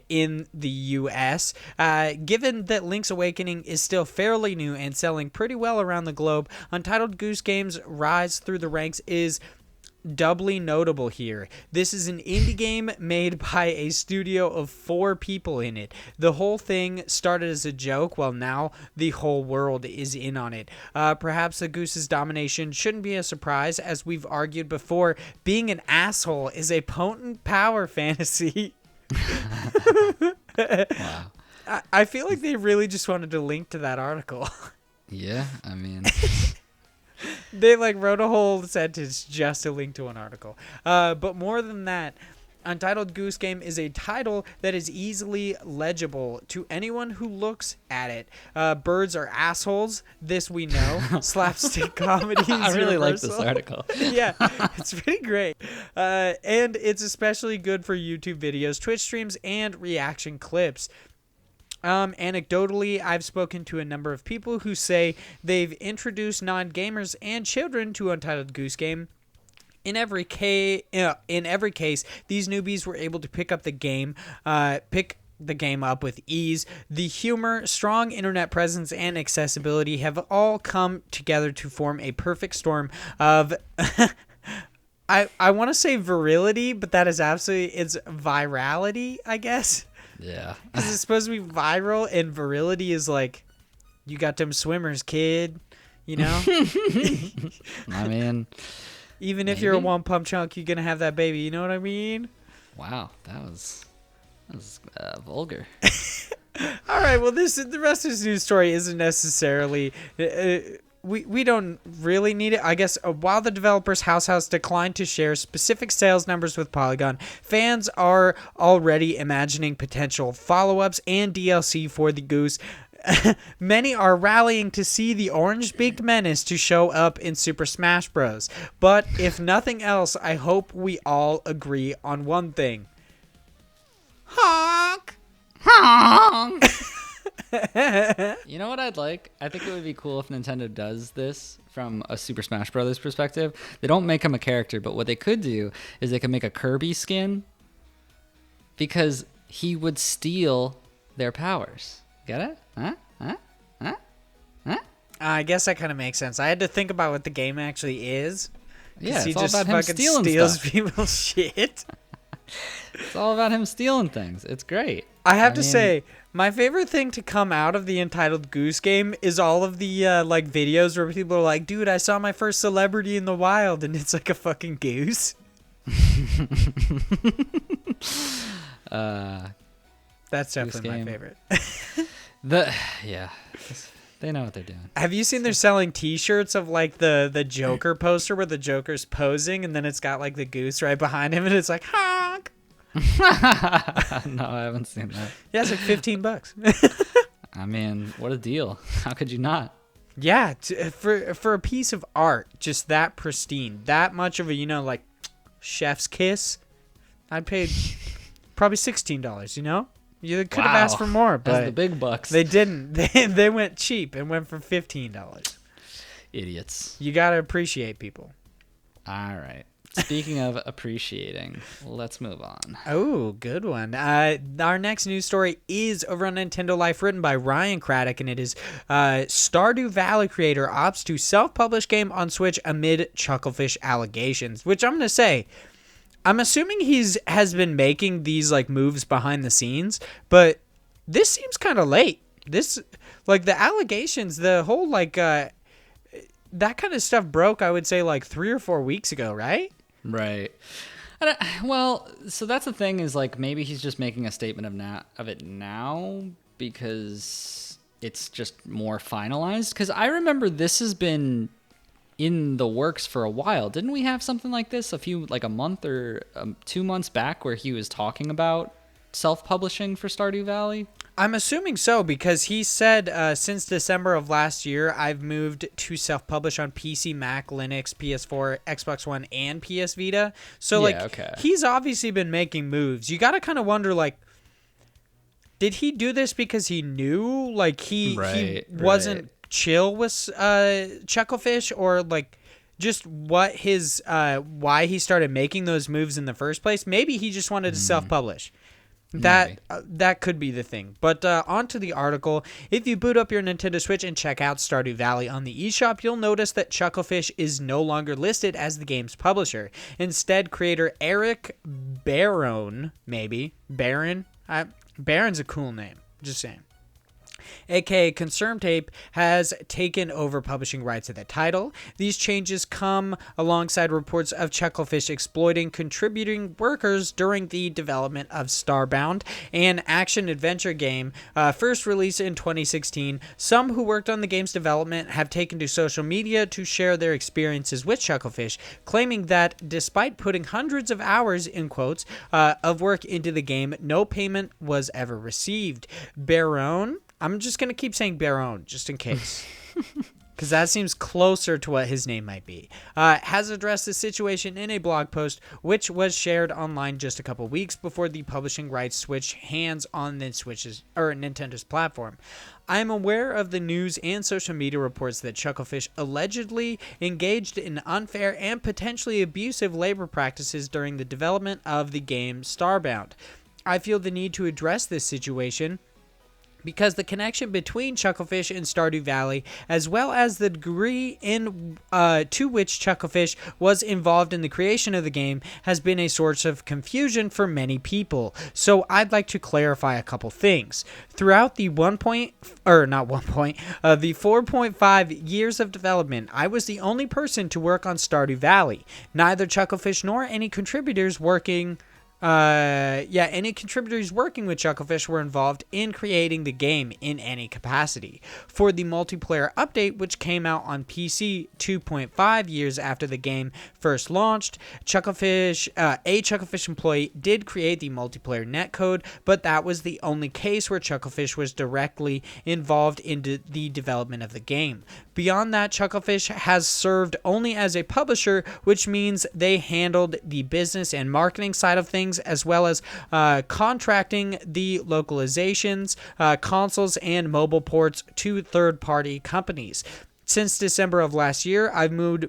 in the US. Given that Link's Awakening is still fairly new and selling pretty well around the globe, Untitled Goose Game's rise through the ranks is doubly notable here. This is an indie game made by a studio of 4 people in it. The whole thing started as a joke, while now the whole world is in on it. Perhaps the Goose's domination shouldn't be a surprise, as we've argued before. Being an asshole is a potent power fantasy. Wow. I feel like they really just wanted to link to that article. Yeah, I mean... They wrote a whole sentence just to link to an article. But more than that, Untitled Goose Game is a title that is easily legible to anyone who looks at it. Birds are assholes. This we know. Slapstick comedy is I really like this universal. article. Yeah, it's pretty great. And it's especially good for YouTube videos, Twitch streams, and reaction clips. Anecdotally, I've spoken to a number of people who say they've introduced non-gamers and children to Untitled Goose Game. In every case, these newbies were able to pick the game up with ease. The humor, strong internet presence, and accessibility have all come together to form a perfect storm of I want to say virility, but that is absolutely, it's virality, I guess. Yeah. Because it's supposed to be viral, and virility is like, you got them swimmers, kid. You know? I mean... Even if you're a one pump chunk, you're going to have that baby. You know what I mean? Wow, that was vulgar. All right, well, the rest of this news story isn't necessarily... We don't really need it. I guess while the developer's House declined to share specific sales numbers with Polygon, fans are already imagining potential follow-ups and DLC for the Goose. Many are rallying to see the orange-beaked menace to show up in Super Smash Bros. But if nothing else, I hope we all agree on one thing. Honk! Honk! You know what I'd like? I think it would be cool if Nintendo does this from a Super Smash Brothers perspective. They don't make him a character, but what they could do is they could make a Kirby skin because he would steal their powers. Get it? Huh? I guess that kind of makes sense. I had to think about what the game actually is. Yeah, he it's all just about him fucking stealing steals stuff. people's shit. It's all about him stealing things. It's great. I have to say, my favorite thing to come out of the Entitled Goose Game is all of the like videos where people are like, dude, I saw my first celebrity in the wild, and it's like a fucking goose. That's definitely my favorite. They know what they're doing. Have you seen they're selling T-shirts of like the Joker poster where the Joker's posing and then it's got like the goose right behind him and it's like honk? No, I haven't seen that. Yeah, it's like $15. I mean, what a deal! How could you not? Yeah, for a piece of art just that pristine, that much of a like chef's kiss, I'd pay probably $16. You know. You could have asked for more, but that's the big bucks. They didn't. They went cheap and went for $15. Idiots. You gotta appreciate people. All right. Speaking of appreciating, let's move on. Oh, good one. Our next news story is over on Nintendo Life, written by Ryan Craddock, and it is Stardew Valley creator opts to self-publish game on Switch amid Chucklefish allegations. Which I'm gonna say, I'm assuming has been making these like moves behind the scenes, but this seems kind of late. This like the allegations, the whole like that kind of stuff broke, I would say like 3 or 4 weeks ago, right? Right. Well, so that's the thing is like maybe he's just making a statement of it now because it's just more finalized. Because I remember this has been in the works for a while. Didn't we have something like this a month or 2 months back where he was talking about self-publishing for Stardew Valley? I'm assuming so because he said since December of last year, I've moved to self-publish on PC, Mac, Linux, PS4, Xbox One, and PS Vita. So he's obviously been making moves. You got to kind of wonder like, did he do this because he knew like he wasn't chill with Chucklefish, or like just what his why he started making those moves in the first place? Maybe he just wanted to self-publish. That could be the thing. But on to the article. If you boot up your Nintendo Switch and check out Stardew Valley on the eShop, you'll notice that Chucklefish is no longer listed as the game's publisher. Instead, creator Eric Barron, Barron's a cool name, just saying, aka Concern Tape, has taken over publishing rights of the title. These changes come alongside reports of Chucklefish exploiting contributing workers during the development of Starbound, an action-adventure game first released in 2016. Some who worked on the game's development have taken to social media to share their experiences with Chucklefish, claiming that despite putting hundreds of hours, in quotes, of work into the game, no payment was ever received. Barron, I'm just going to keep saying Baron, just in case, because that seems closer to what his name might be, has addressed the situation in a blog post, which was shared online just a couple weeks before the publishing rights switched hands on the Nintendo's platform. I am aware of the news and social media reports that Chucklefish allegedly engaged in unfair and potentially abusive labor practices during the development of the game Starbound. I feel the need to address this situation because the connection between Chucklefish and Stardew Valley, as well as the degree in to which Chucklefish was involved in the creation of the game, has been a source of confusion for many people. So I'd like to clarify a couple things. Throughout the 4.5 years of development, I was the only person to work on Stardew Valley. Neither Chucklefish nor any contributors working with Chucklefish were involved in creating the game in any capacity. For the multiplayer update, which came out on PC 2.5 years after the game first launched, a Chucklefish employee did create the multiplayer netcode, but that was the only case where Chucklefish was directly involved in the development of the game. Beyond that, Chucklefish has served only as a publisher, which means they handled the business and marketing side of things things, as well as contracting the localizations, consoles, and mobile ports to third-party companies. Since December of last year, I've moved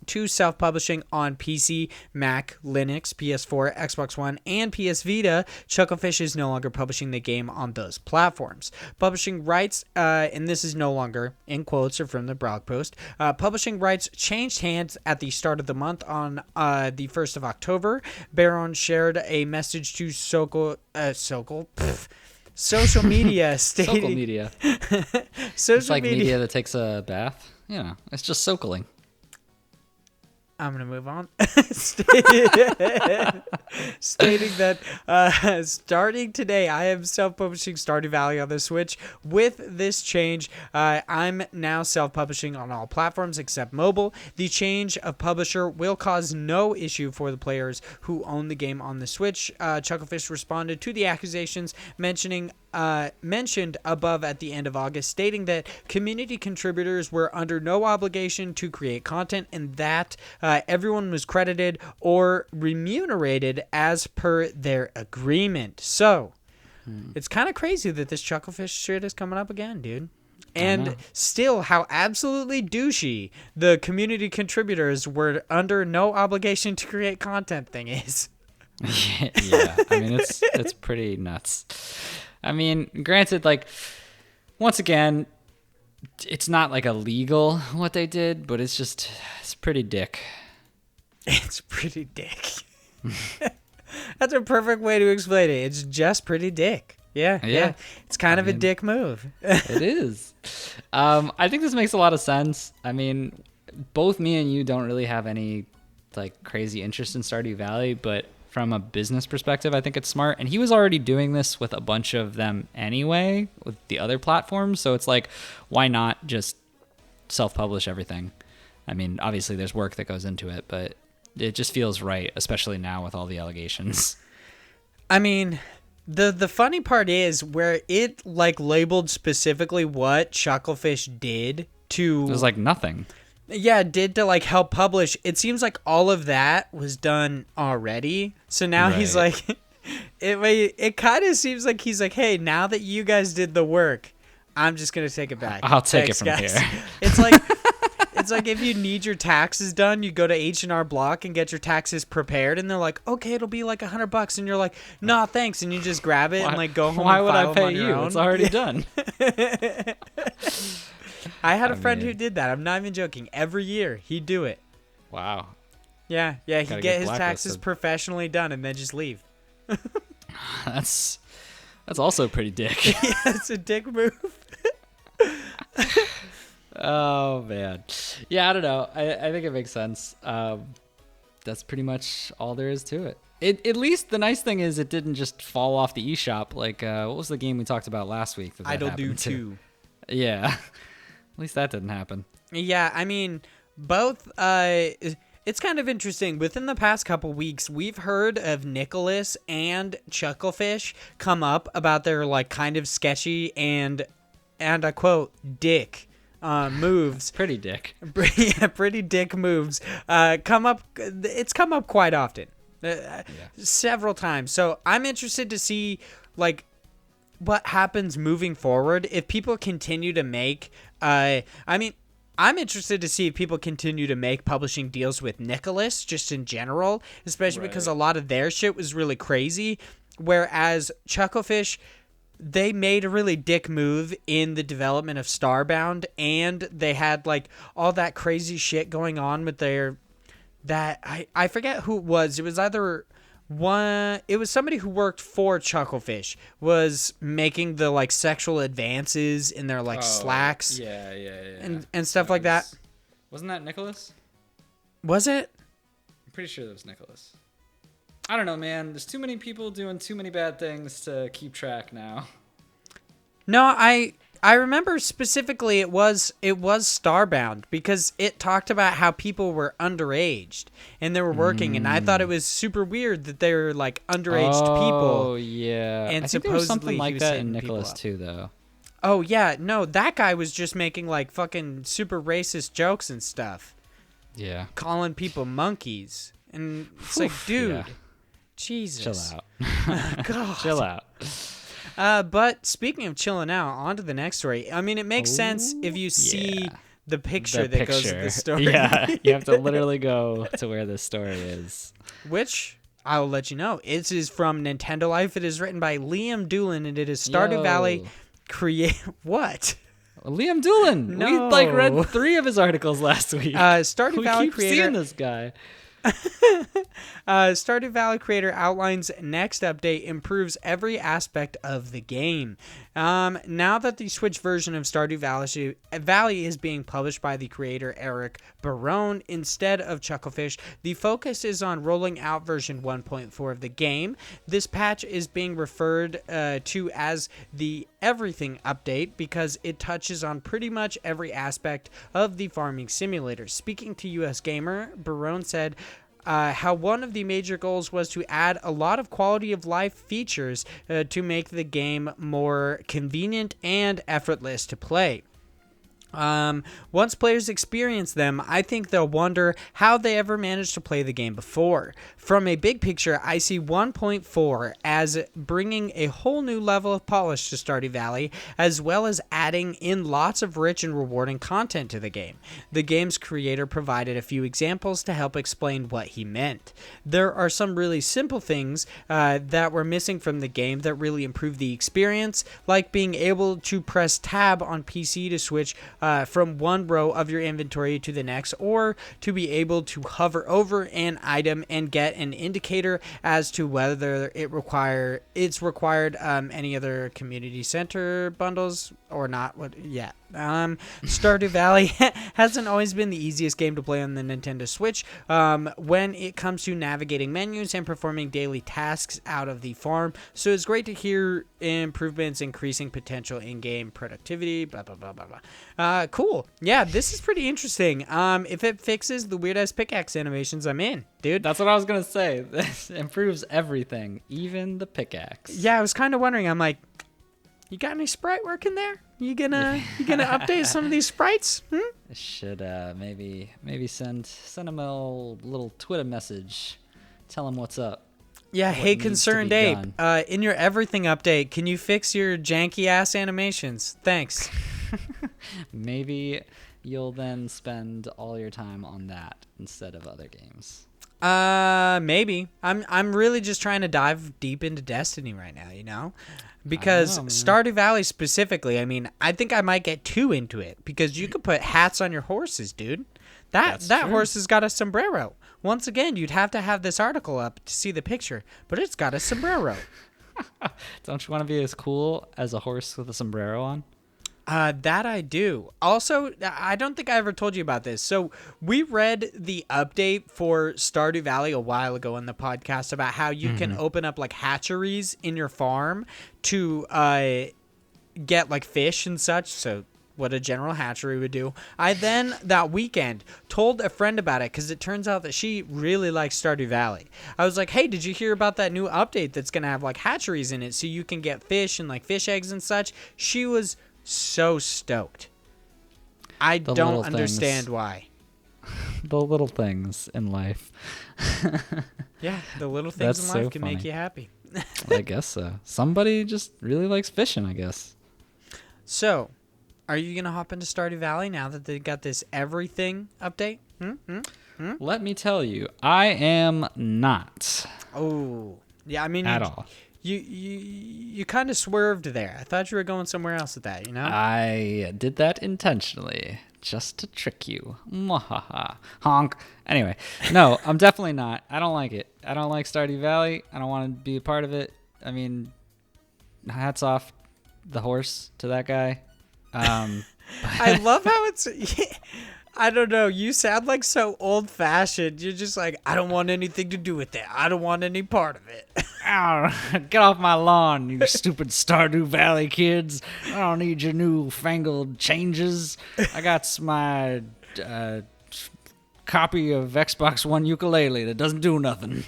to self-publishing on PC, Mac, Linux, PS4, Xbox One, and PS Vita. Chucklefish is no longer publishing the game on those platforms. Publishing rights, and this is no longer, in quotes, or from the blog post, publishing rights changed hands at the start of the month on the 1st of October. Baron shared a message to social media stating... Social media. It's like media that takes a bath. You know, it's just socaling. I'm going to move on. Stating that starting today, I am self-publishing Stardew Valley on the Switch. With this change, I'm now self-publishing on all platforms except mobile. The change of publisher will cause no issue for the players who own the game on the Switch. Chucklefish responded to the accusations mentioned above at the end of August, stating that community contributors were under no obligation to create content and that everyone was credited or remunerated as per their agreement. So it's kind of crazy that this Chucklefish shit is coming up again, dude. And still, how absolutely douchey the community contributors were under no obligation to create content thing is. Yeah, I mean, it's pretty nuts. I mean, granted, like, once again, it's not like illegal what they did, but it's pretty dick. It's pretty dick. That's a perfect way to explain it. It's just pretty dick. Yeah. It's kind of a dick move. It is. I think this makes a lot of sense. I mean, both me and you don't really have any like crazy interest in Stardew Valley, but from a business perspective, I think it's smart. And he was already doing this with a bunch of them anyway, with the other platforms. So it's like, why not just self-publish everything? I mean, obviously there's work that goes into it, but it just feels right, especially now with all the allegations. I mean, the funny part is where it like labeled specifically what Chucklefish did to... It was like nothing. Yeah, did to like help publish. It seems like all of that was done already. So now he's like, it kind of seems like he's like, hey, now that you guys did the work, I'm just gonna take it back. I'll take it from here. It's like it's like if you need your taxes done, you go to H&R Block and get your taxes prepared, and they're like, okay, it'll be like $100, and you're like, nah, thanks, and you just grab it and like go home. Why and would file I them pay on your you? own. It's already done. I had a friend who did that. I'm not even joking. Every year he'd do it. Wow. Yeah. He'd get his taxes professionally done and then just leave. That's also pretty dick. Yeah, it's a dick move. Oh man. Yeah, I don't know. I think it makes sense. That's pretty much all there is to it. At least the nice thing is it didn't just fall off the eShop. Like, what was the game we talked about last week? Idledo 2. Yeah. At least that didn't happen. Yeah, I mean, both, it's kind of interesting. Within the past couple weeks, we've heard of Nicholas and Chucklefish come up about their, like, kind of sketchy and I quote, dick moves. Pretty dick. Yeah, pretty dick moves. It's come up quite often. Several times. So I'm interested to see, like, what happens moving forward if people continue to make I'm interested to see if people continue to make publishing deals with Nicholas just in general, especially because a lot of their shit was really crazy, whereas Chucklefish, they made a really dick move in the development of Starbound, and they had like all that crazy shit going on with I forget who it was. It was either it was somebody who worked for Chucklefish was making the like sexual advances in their like slacks and stuff like that. Wasn't that Nicholas? Was it? I'm pretty sure that was Nicholas. I don't know, man. There's too many people doing too many bad things to keep track now. No, I remember specifically it was Starbound because it talked about how people were underaged and they were working, and I thought it was super weird that they were like underaged people. Oh yeah, and I think supposedly there was something like that in people Nicholas up. too, though. Oh yeah, no, that guy was just making like fucking super racist jokes and stuff. Yeah, calling people monkeys, and it's like, dude. Yeah. Jesus. Chill out. God. Chill out. But speaking of chilling out, on to the next story. I mean, it makes sense if you see yeah. the picture The that goes with the story. Yeah, you have to literally go to where this story is. Which I will let you know. It is from Nintendo Life. It is written by Liam Doolin, and it is Stardew Valley create. What? Liam Doolin. No. We read 3 of his articles last week. Stardew we Valley keep creator. seeing this guy. Stardew Valley creator outlines next update improves every aspect of the game. Now that the Switch version of Stardew Valley is being published by the creator Eric Barone instead of Chucklefish, the focus is on rolling out version 1.4 of the game. This patch is being referred to as the Everything Update because it touches on pretty much every aspect of the farming simulator. Speaking to US Gamer, Barone said, how one of the major goals was to add a lot of quality of life features to make the game more convenient and effortless to play. Once players experience them, I think they'll wonder how they ever managed to play the game before. From a big picture, I see 1.4 as bringing a whole new level of polish to Stardew Valley, as well as adding in lots of rich and rewarding content to the game. The game's creator provided a few examples to help explain what he meant. There are some really simple things that were missing from the game that really improve the experience, like being able to press tab on PC to switch from one row of your inventory to the next, or to be able to hover over an item and get an indicator as to whether it's required any other community center bundles or not. Stardew Valley hasn't always been the easiest game to play on the Nintendo Switch when it comes to navigating menus and performing daily tasks out of the farm, so it's great to hear improvements increasing potential in-game productivity, blah blah blah blah blah. Cool. Yeah, this is pretty interesting. If it fixes the weird-ass pickaxe animations, I'm in, dude. That's what I was gonna say. This improves everything, even the pickaxe. Yeah, I was kind of wondering. I'm like, you got any sprite work in there? You gonna update some of these sprites? Should maybe send him a little Twitter message, tell him what's up. Yeah, hey, Concerned Ape, done. in your everything update, can you fix your janky ass animations? Thanks. Maybe you'll then spend all your time on that instead of other games. Maybe. I'm really just trying to dive deep into Destiny right now, you know? Because Stardew Valley specifically, I mean, I think I might get too into it because you could put hats on your horses, dude. That horse has got a sombrero. Once again, you'd have to have this article up to see the picture, but it's got a sombrero. Don't you want to be as cool as a horse with a sombrero on? That I do. Also, I don't think I ever told you about this. So we read the update for Stardew Valley a while ago in the podcast about how you can open up like hatcheries in your farm to get like fish and such. So what a general hatchery would do. I then, that weekend, told a friend about it because it turns out that she really likes Stardew Valley. I was like, hey, did you hear about that new update that's going to have like hatcheries in it so you can get fish and like fish eggs and such? She was so stoked. I don't understand why. The little things in life. Yeah, the little things in life can make you happy. I guess so. Somebody just really likes fishing, I guess. So, are you going to hop into Stardew Valley now that they got this everything update? Let me tell you, I am not. Oh, yeah, I mean... At all. You kind of swerved there. I thought you were going somewhere else with that, you know? I did that intentionally, just to trick you. Mwahaha. Honk. Anyway, no, I'm definitely not. I don't like it. I don't like Stardew Valley. I don't want to be a part of it. I mean, hats off the horse to that guy. I love how it's... I don't know. You sound like so old-fashioned. You're just like, I don't want anything to do with that. I don't want any part of it. Get off my lawn, you stupid Stardew Valley kids. I don't need your new fangled changes. I got my copy of Xbox One ukulele that doesn't do nothing.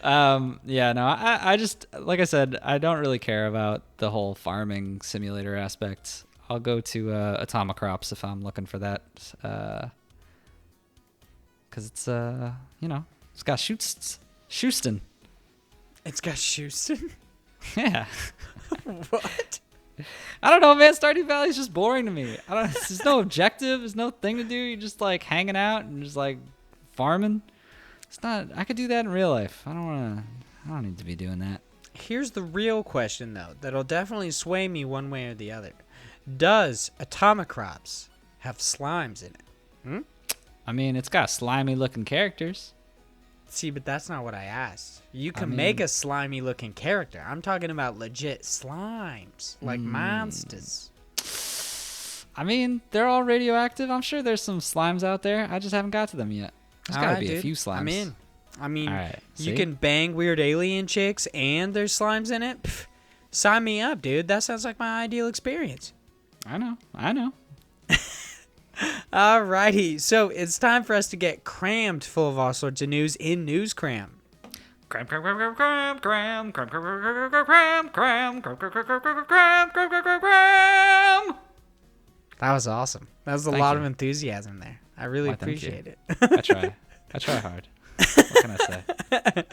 Yeah, no, I just, like I said, I don't really care about the whole farming simulator aspect. I'll go to Atomic Crops if I'm looking for that, because it's It's got Houston. It's got Houston? Yeah. What? I don't know, man. Stardew Valley's just boring to me. There's no objective. There's no thing to do. You're just like hanging out and just like farming. It's not. I could do that in real life. I don't need to be doing that. Here's the real question, though, that'll definitely sway me one way or the other. Does Atomic Crops have slimes in it? I mean, it's got slimy looking characters. See, but that's not what I asked. You can make a slimy looking character. I'm talking about legit slimes, like monsters. I mean, they're all radioactive. I'm sure there's some slimes out there. I just haven't got to them yet. There's got to be a few slimes. I'm in. I mean, right, you can bang weird alien chicks and there's slimes in it. Pff, sign me up, dude. That sounds like my ideal experience. I know. Alrighty, so it's time for us to get crammed full of all sorts of news in News Cram. Cram. That was awesome. That was a lot of enthusiasm there. I really appreciate it. I try hard. What can I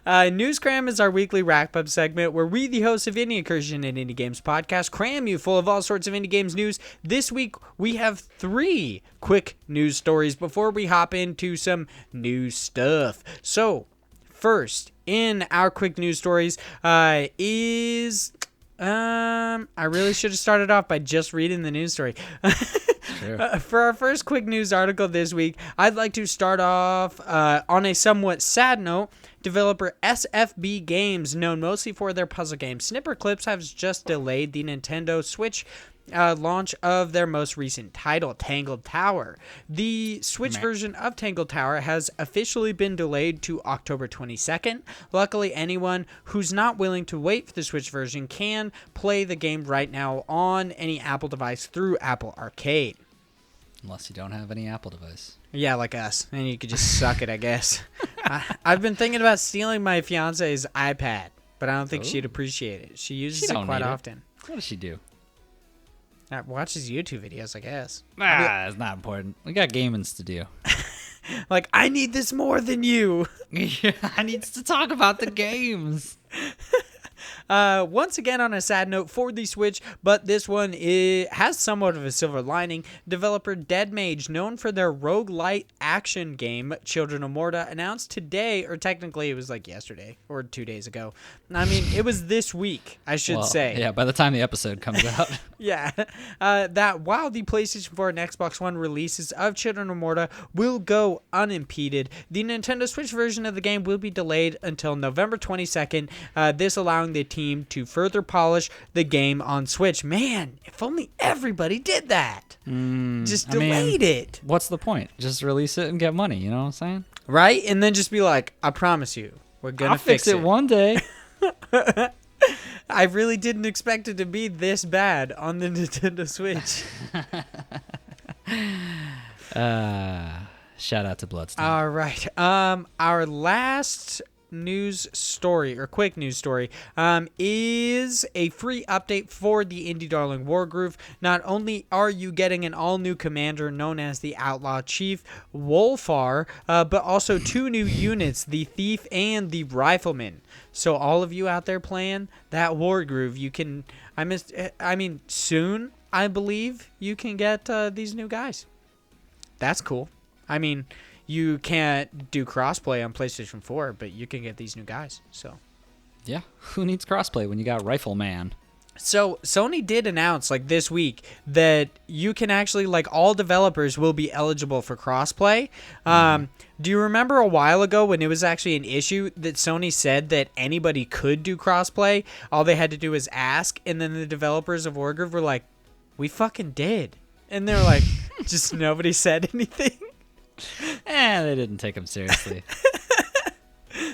say? News Cram is our weekly wrap-up segment where we, the hosts of Indie Incursion and Indie Games Podcast, cram you full of all sorts of indie games news. This week, we have 3 quick news stories before we hop into some new stuff. So, first, in our quick news stories is... I really should have started off by just reading the news story. Sure. For our first quick news article this week, I'd like to start off on a somewhat sad note. Developer SFB Games, known mostly for their puzzle game Snipper Clips, has just delayed the Nintendo Switch launch of their most recent title, Tangled Tower. The Switch version of Tangled Tower has officially been delayed to October 22nd. Luckily, anyone who's not willing to wait for the Switch version can play the game right now on any Apple device through Apple Arcade. Unless you don't have any Apple device. Yeah, like us. And you could just suck it, I guess. I've been thinking about stealing my fiance's iPad, but I don't think she'd appreciate it. She uses it quite often. What does she do? Watches YouTube videos, I guess. It's not important. We got gamings to do. Like, I need this more than you. I need to talk about the games. Once again, on a sad note for the Switch, but this one has somewhat of a silver lining. Developer Dead Mage, known for their roguelite action game Children of Morta, announced today, or technically it was like yesterday or 2 days ago. I mean, it was this week, I should say. Yeah, by the time the episode comes out. Yeah, that while the PlayStation 4 and Xbox One releases of Children of Morta will go unimpeded, the Nintendo Switch version of the game will be delayed until November 22nd, this allowing the team to further polish the game on Switch. Man, if only everybody did that. Just delayed it. What's the point? Just release it and get money, you know what I'm saying? Right? And then just be like, I promise you, we're going to fix it one day. I really didn't expect it to be this bad on the Nintendo Switch. Shout out to Bloodstone. All right. Our last news story, or quick news story, is a free update for the indie darling Wargroove. Not only are you getting an all-new commander known as the Outlaw Chief Wolfar, but also 2 new units, the Thief and the Rifleman. So all of you out there playing that Wargroove, you can, soon, I believe, you can get these new guys. That's cool. I mean, you can't do crossplay on PlayStation 4, but you can get these new guys. So, yeah, who needs crossplay when you got Rifleman? So Sony did announce like this week that you can actually, like, all developers will be eligible for crossplay. Do you remember a while ago when it was actually an issue that Sony said that anybody could do crossplay? All they had to do was ask, and then the developers of Wargroove were like, "We fucking did," and they were like, just nobody said anything. They didn't take him seriously.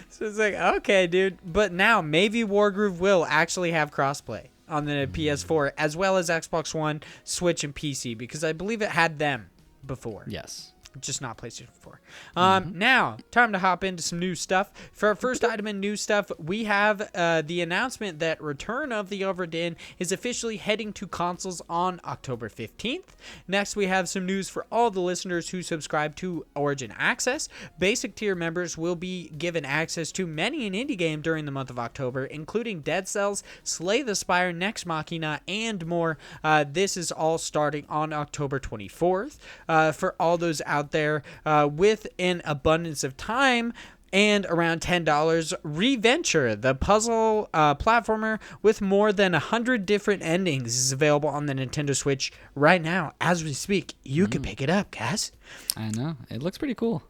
So it's like, okay, dude. But now, maybe Wargroove will actually have crossplay on the PS4, as well as Xbox One, Switch, and PC, because I believe it had them before. Yes. just not PlayStation 4. Now, time to hop into some new stuff. For our first item in new stuff, we have the announcement that Return of the Obra Dinn is officially heading to consoles on October 15th. Next, we have some news for all the listeners who subscribe to Origin Access. Basic tier members will be given access to many an indie game during the month of October, including Dead Cells, Slay the Spire, Nex Machina, and more. This is all starting on October 24th. For all those out there with an abundance of time and around $10, Reventure, the puzzle platformer with more than 100 different endings, is available on the Nintendo Switch right now. As we speak, you can pick it up, Cass. I know. It looks pretty cool.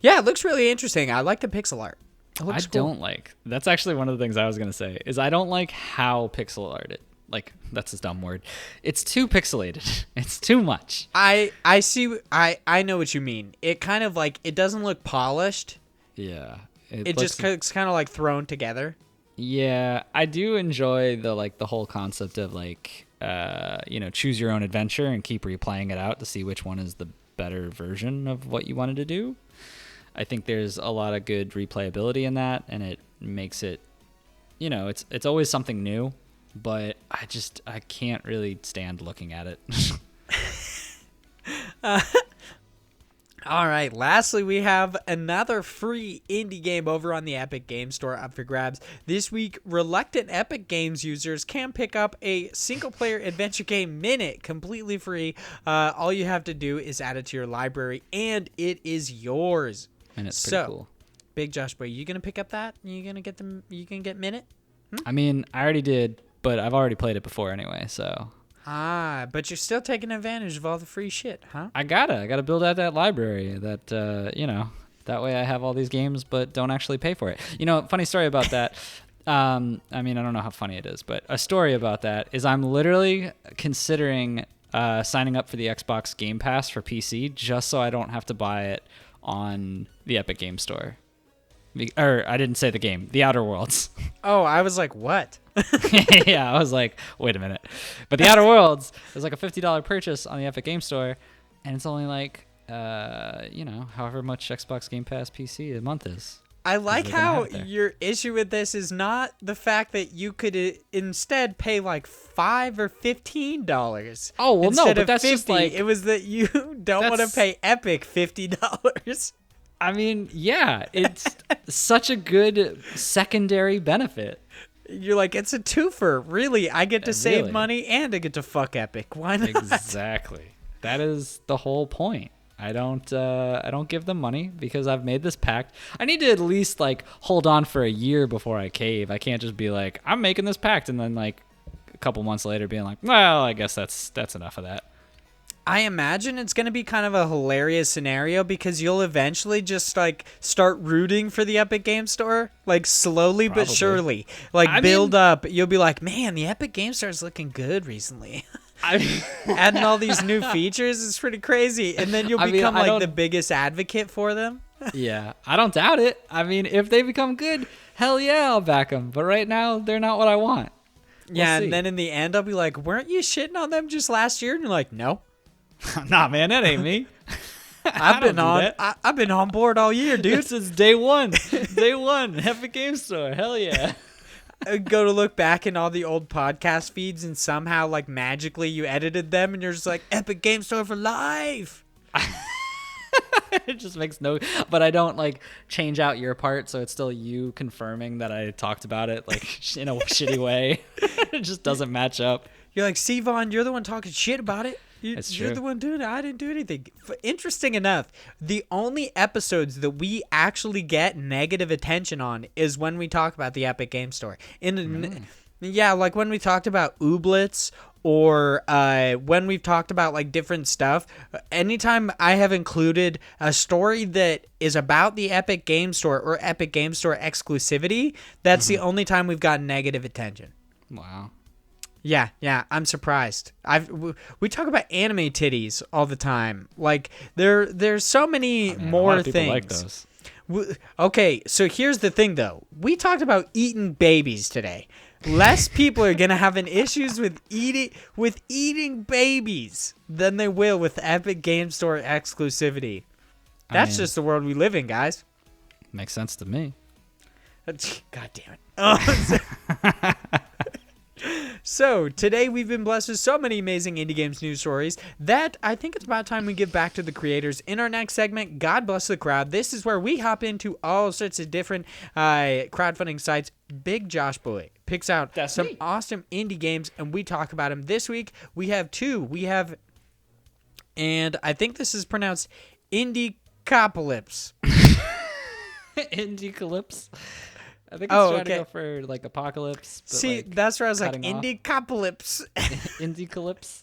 Yeah, it looks really interesting. I like the pixel art. It looks cool. Don't like. That's actually one of the things I was going to say, is I don't like how pixel art it. Like, that's a dumb word. It's too pixelated. It's too much. I see. I know what you mean. It kind of like, it doesn't look polished. Yeah. It's kind of like thrown together. Yeah, I do enjoy the whole concept of choose your own adventure and keep replaying it out to see which one is the better version of what you wanted to do. I think there's a lot of good replayability in that, and it makes it, it's always something new. But I can't really stand looking at it. All right. Lastly, we have another free indie game over on the Epic Games Store up for grabs. This week, reluctant Epic Games users can pick up a single-player adventure game Minute completely free. All you have to do is add it to your library, and it is yours. And it's pretty cool. Big Josh Boy, you gonna pick up that? You gonna get them? You can get Minute? I mean, I already did. But I've already played it before anyway, so. But you're still taking advantage of all the free shit, huh? I gotta build out that library that, that way I have all these games but don't actually pay for it. Funny story about that. I mean, I don't know how funny it is, but a story about that is I'm literally considering signing up for the Xbox Game Pass for PC just so I don't have to buy it on the Epic Game Store. Or I didn't say the game, The Outer Worlds. Oh, I was like, what? Yeah, I was like, wait a minute. But The Outer Worlds is like a $50 purchase on the Epic Game Store, and it's only like, however much Xbox Game Pass PC a month is. I like how your issue with this is not the fact that you could instead pay like $5 or $15. Oh, well, no, but that's 50. just like... It was that you don't want to pay Epic $50. I mean, yeah, it's such a good secondary benefit. You're like, it's a twofer. Really, I get to save money and I get to fuck Epic. Why not? Exactly. That is the whole point. I don't give them money because I've made this pact. I need to at least hold on for a year before I cave. I can't just be like, I'm making this pact and then a couple months later being like, well, I guess that's enough of that. I imagine it's going to be kind of a hilarious scenario because you'll eventually just start rooting for the Epic Game Store, slowly but surely, build up. You'll be like, man, the Epic Game Store is looking good recently. Adding all these new features is pretty crazy. And then you'll become the biggest advocate for them. Yeah, I don't doubt it. I mean, if they become good, hell yeah, I'll back them. But right now, they're not what I want. Yeah, and then in the end, I'll be like, weren't you shitting on them just last year? And you're like, no. Nah, man, that ain't me. I've been on board all year, dude. This is day one. Day one. Epic Game Store. Hell yeah. I go to look back in all the old podcast feeds and somehow magically you edited them and you're just like, Epic Game Store for life. It just makes no, but I don't change out your part, so it's still you confirming that I talked about it in a shitty way. It just doesn't match up. You're like, Vaughn, you're the one talking shit about it. That's true. You're the one doing it. I didn't do anything. Interesting enough, the only episodes that we actually get negative attention on is when we talk about the Epic Game Store. Yeah, when we talked about Ooblets or when we've talked about different stuff. Anytime I have included a story that is about the Epic Game Store or Epic Game Store exclusivity, that's the only time we've gotten negative attention. Wow. Yeah, I'm surprised. We talk about anime titties all the time. There's so many more things. People like those. Okay, so here's the thing though. We talked about eating babies today. less people are gonna have an issues with eating babies than they will with Epic Game Store exclusivity. That's just the world we live in, guys. Makes sense to me. God damn it. Oh, so today we've been blessed with so many amazing indie games news stories that I think it's about time we give back to the creators. In our next segment, God Bless the Crowd, this is where we hop into all sorts of different crowdfunding sites. Big Josh Boy picks out some awesome indie games, and we talk about them. This week, we have two. And I think this is pronounced Indie-copalypse. Indie-calypse? I think it's trying to go for like apocalypse. But see, that's where I was like, Indie-copalypse. Indie-calypse?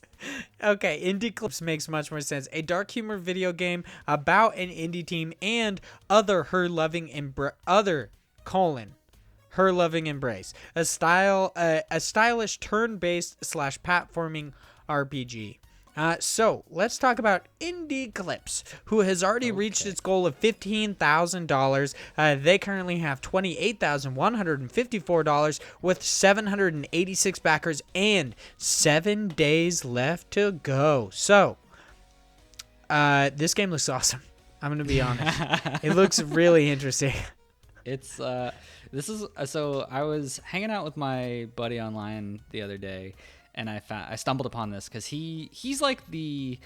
Okay, Indie-calypse makes much more sense. A dark humor video game about an indie team and her loving embrace. A stylish turn-based / platforming RPG. So let's talk about Indie-calypse, who has already reached its goal of $15,000. They currently have $28,154 with 786 backers and 7 days left to go. So this game looks awesome. I'm gonna be honest. It looks really interesting. It's I was hanging out with my buddy online the other day, and I stumbled upon this because he's like the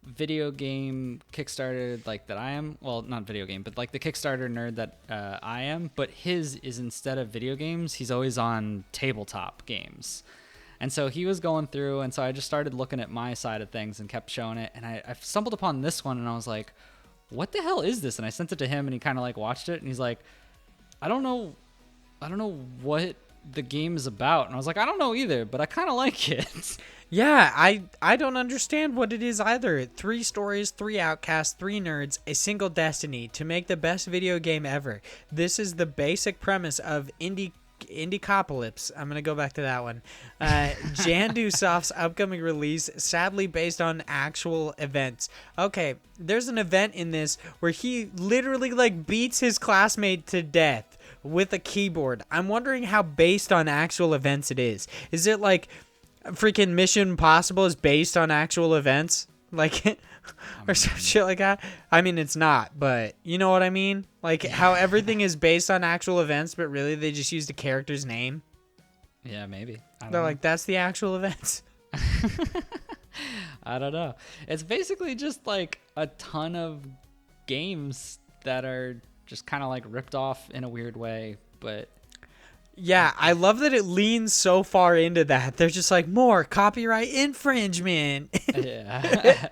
video game Kickstarter like that I am. Well, not video game, but like the Kickstarter nerd that I am. But his is, instead of video games, he's always on tabletop games. And so he was going through, and so I just started looking at my side of things and kept showing it. And I stumbled upon this one, and I was like, what the hell is this? And I sent it to him, and he kind of like watched it, and he's like, I don't know what the game is about. And I was like, I don't know either, but I kind of like it. Yeah, I don't understand what it is either. 3 stories, 3 outcasts, 3 nerds, a single destiny to make the best video game ever. This is the basic premise of Indie-copalypse. I'm going to go back to that one. Jandusoft's upcoming release, sadly based on actual events. Okay, there's an event in this where he literally like beats his classmate to death with a keyboard. I'm wondering how based on actual events it is. Is it like freaking Mission Impossible is based on actual events? Like, or some shit like that? I mean, it's not, but you know what I mean? Like how everything is based on actual events, but really they just used a character's name. Yeah, maybe. They're like, that's the actual events. I don't know. It's basically just like a ton of games that are just kind of like ripped off in a weird way, but yeah, I love that it leans so far into that. They're just like, more copyright infringement. Yeah.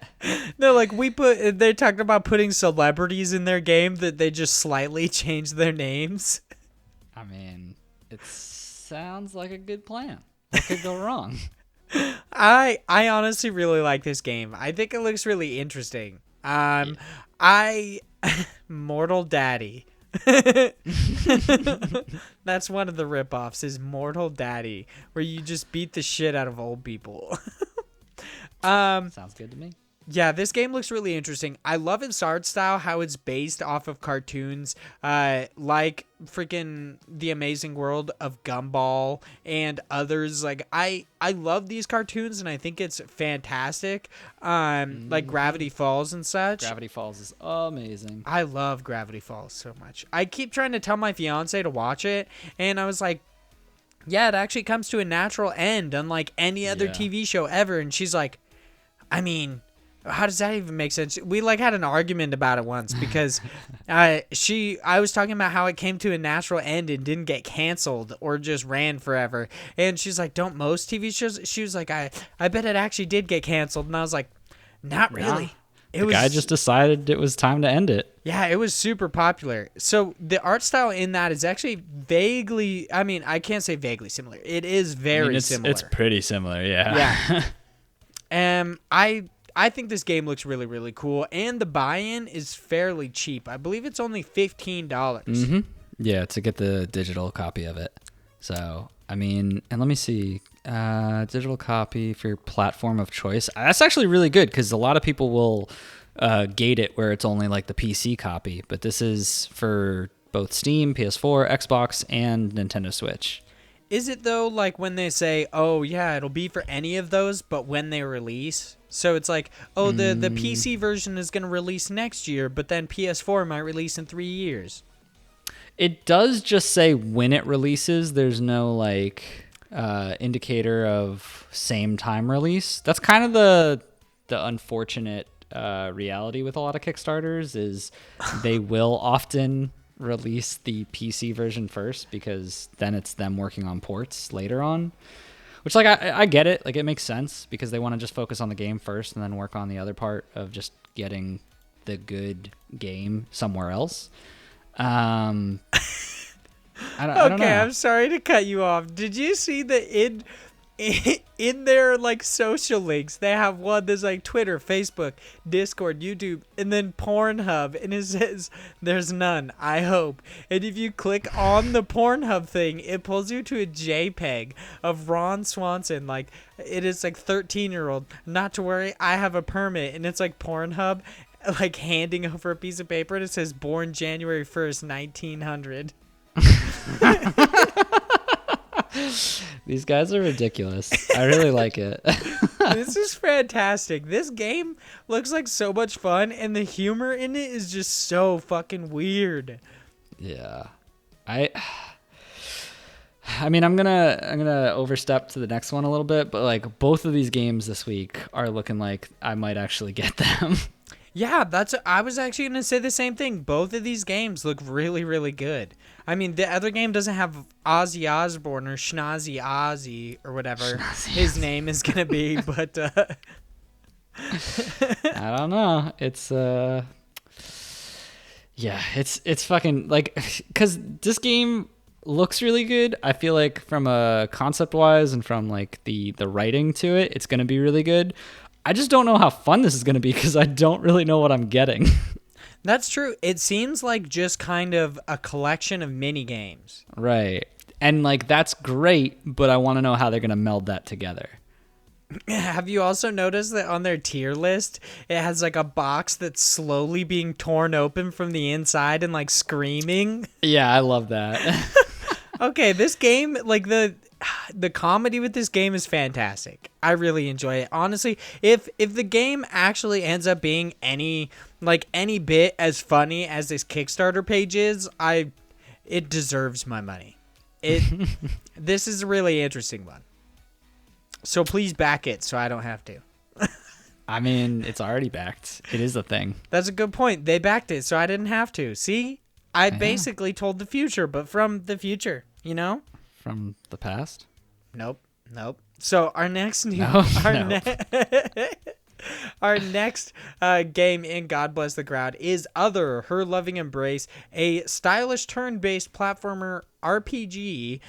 They're like, they're talking about putting celebrities in their game that they just slightly changed their names. I mean, it sounds like a good plan. What could go wrong? I honestly really like this game. I think it looks really interesting. Mortal Daddy. That's one of the ripoffs, is Mortal Daddy, where you just beat the shit out of old people. Sounds good to me. Yeah, this game looks really interesting. I love its art style, how it's based off of cartoons, like freaking The Amazing World of Gumball and others. Like I love these cartoons, and I think it's fantastic. Like Gravity Falls and such. Gravity Falls is amazing. I love Gravity Falls so much. I keep trying to tell my fiance to watch it, and I was like, yeah, it actually comes to a natural end, unlike any other TV show ever. And she's like, I mean, how does that even make sense? We like had an argument about it once because I was talking about how it came to a natural end and didn't get canceled or just ran forever. And she's like, don't most TV shows? She was like, I bet it actually did get canceled. And I was like, not really. The guy just decided it was time to end it. Yeah, it was super popular. So the art style in that is actually vaguely, I mean, I can't say vaguely similar. It is very similar. It's pretty similar, yeah. Yeah. I think this game looks really, really cool, and the buy-in is fairly cheap. I believe it's only $15. Mm-hmm. Yeah, to get the digital copy of it. So, I mean, and let me see. Digital copy for your platform of choice. That's actually really good because a lot of people will gate it where it's only like the PC copy, but this is for both Steam, PS4, Xbox, and Nintendo Switch. Is it though, like when they say, "Oh yeah, it'll be for any of those," but when they release? So it's like, "Oh, the PC version is going to release next year, but then PS4 might release in 3 years." It does just say when it releases. There's no like indicator of same time release. That's kind of the unfortunate reality with a lot of Kickstarters is they will often release the PC version first because then it's them working on ports later on. Which, like, I get it. Like, it makes sense because they want to just focus on the game first and then work on the other part of just getting the good game somewhere else. I don't know. I'm sorry to cut you off. Did you see that in their like social links they have one that's like Twitter, Facebook, Discord, YouTube, and then Pornhub, and it says there's none, I hope. And if you click on the Pornhub thing, it pulls you to a JPEG of Ron Swanson, like it is like 13-year-old, not to worry, I have a permit, and it's like Pornhub like handing over a piece of paper and it says born January 1st 1900. These guys are ridiculous. I really like it. This is fantastic. This game looks like so much fun, and the humor in it is just so fucking weird. Yeah. I mean, I'm gonna overstep to the next one a little bit, but like both of these games this week are looking like I might actually get them. Yeah, I was actually going to say the same thing. Both of these games look really, really good. I mean, the other game doesn't have Ozzy Osbourne or Schnozzy Ozzy or whatever his name is going to be, but I don't know. It's yeah, it's fucking like cuz this game looks really good. I feel like from a concept wise and from like the writing to it, it's going to be really good. I just don't know how fun this is going to be because I don't really know what I'm getting. That's true. It seems like just kind of a collection of mini games. Right. And like that's great, but I want to know how they're going to meld that together. Have you also noticed that on their tier list, it has like a box that's slowly being torn open from the inside and like screaming? Yeah, I love that. Okay, this game, like the comedy with this game is fantastic. I really enjoy it. Honestly, if the game actually ends up being any bit as funny as this Kickstarter page is, it deserves my money. This is a really interesting one. So please back it so I don't have to. I mean, it's already backed. It is a thing. That's a good point. They backed it so I didn't have to. See? I basically told the future, but from the future, you know? From the past? Nope. So our next our next game in God Bless the Crowd is Other, Her Loving Embrace, a stylish turn-based platformer RPG.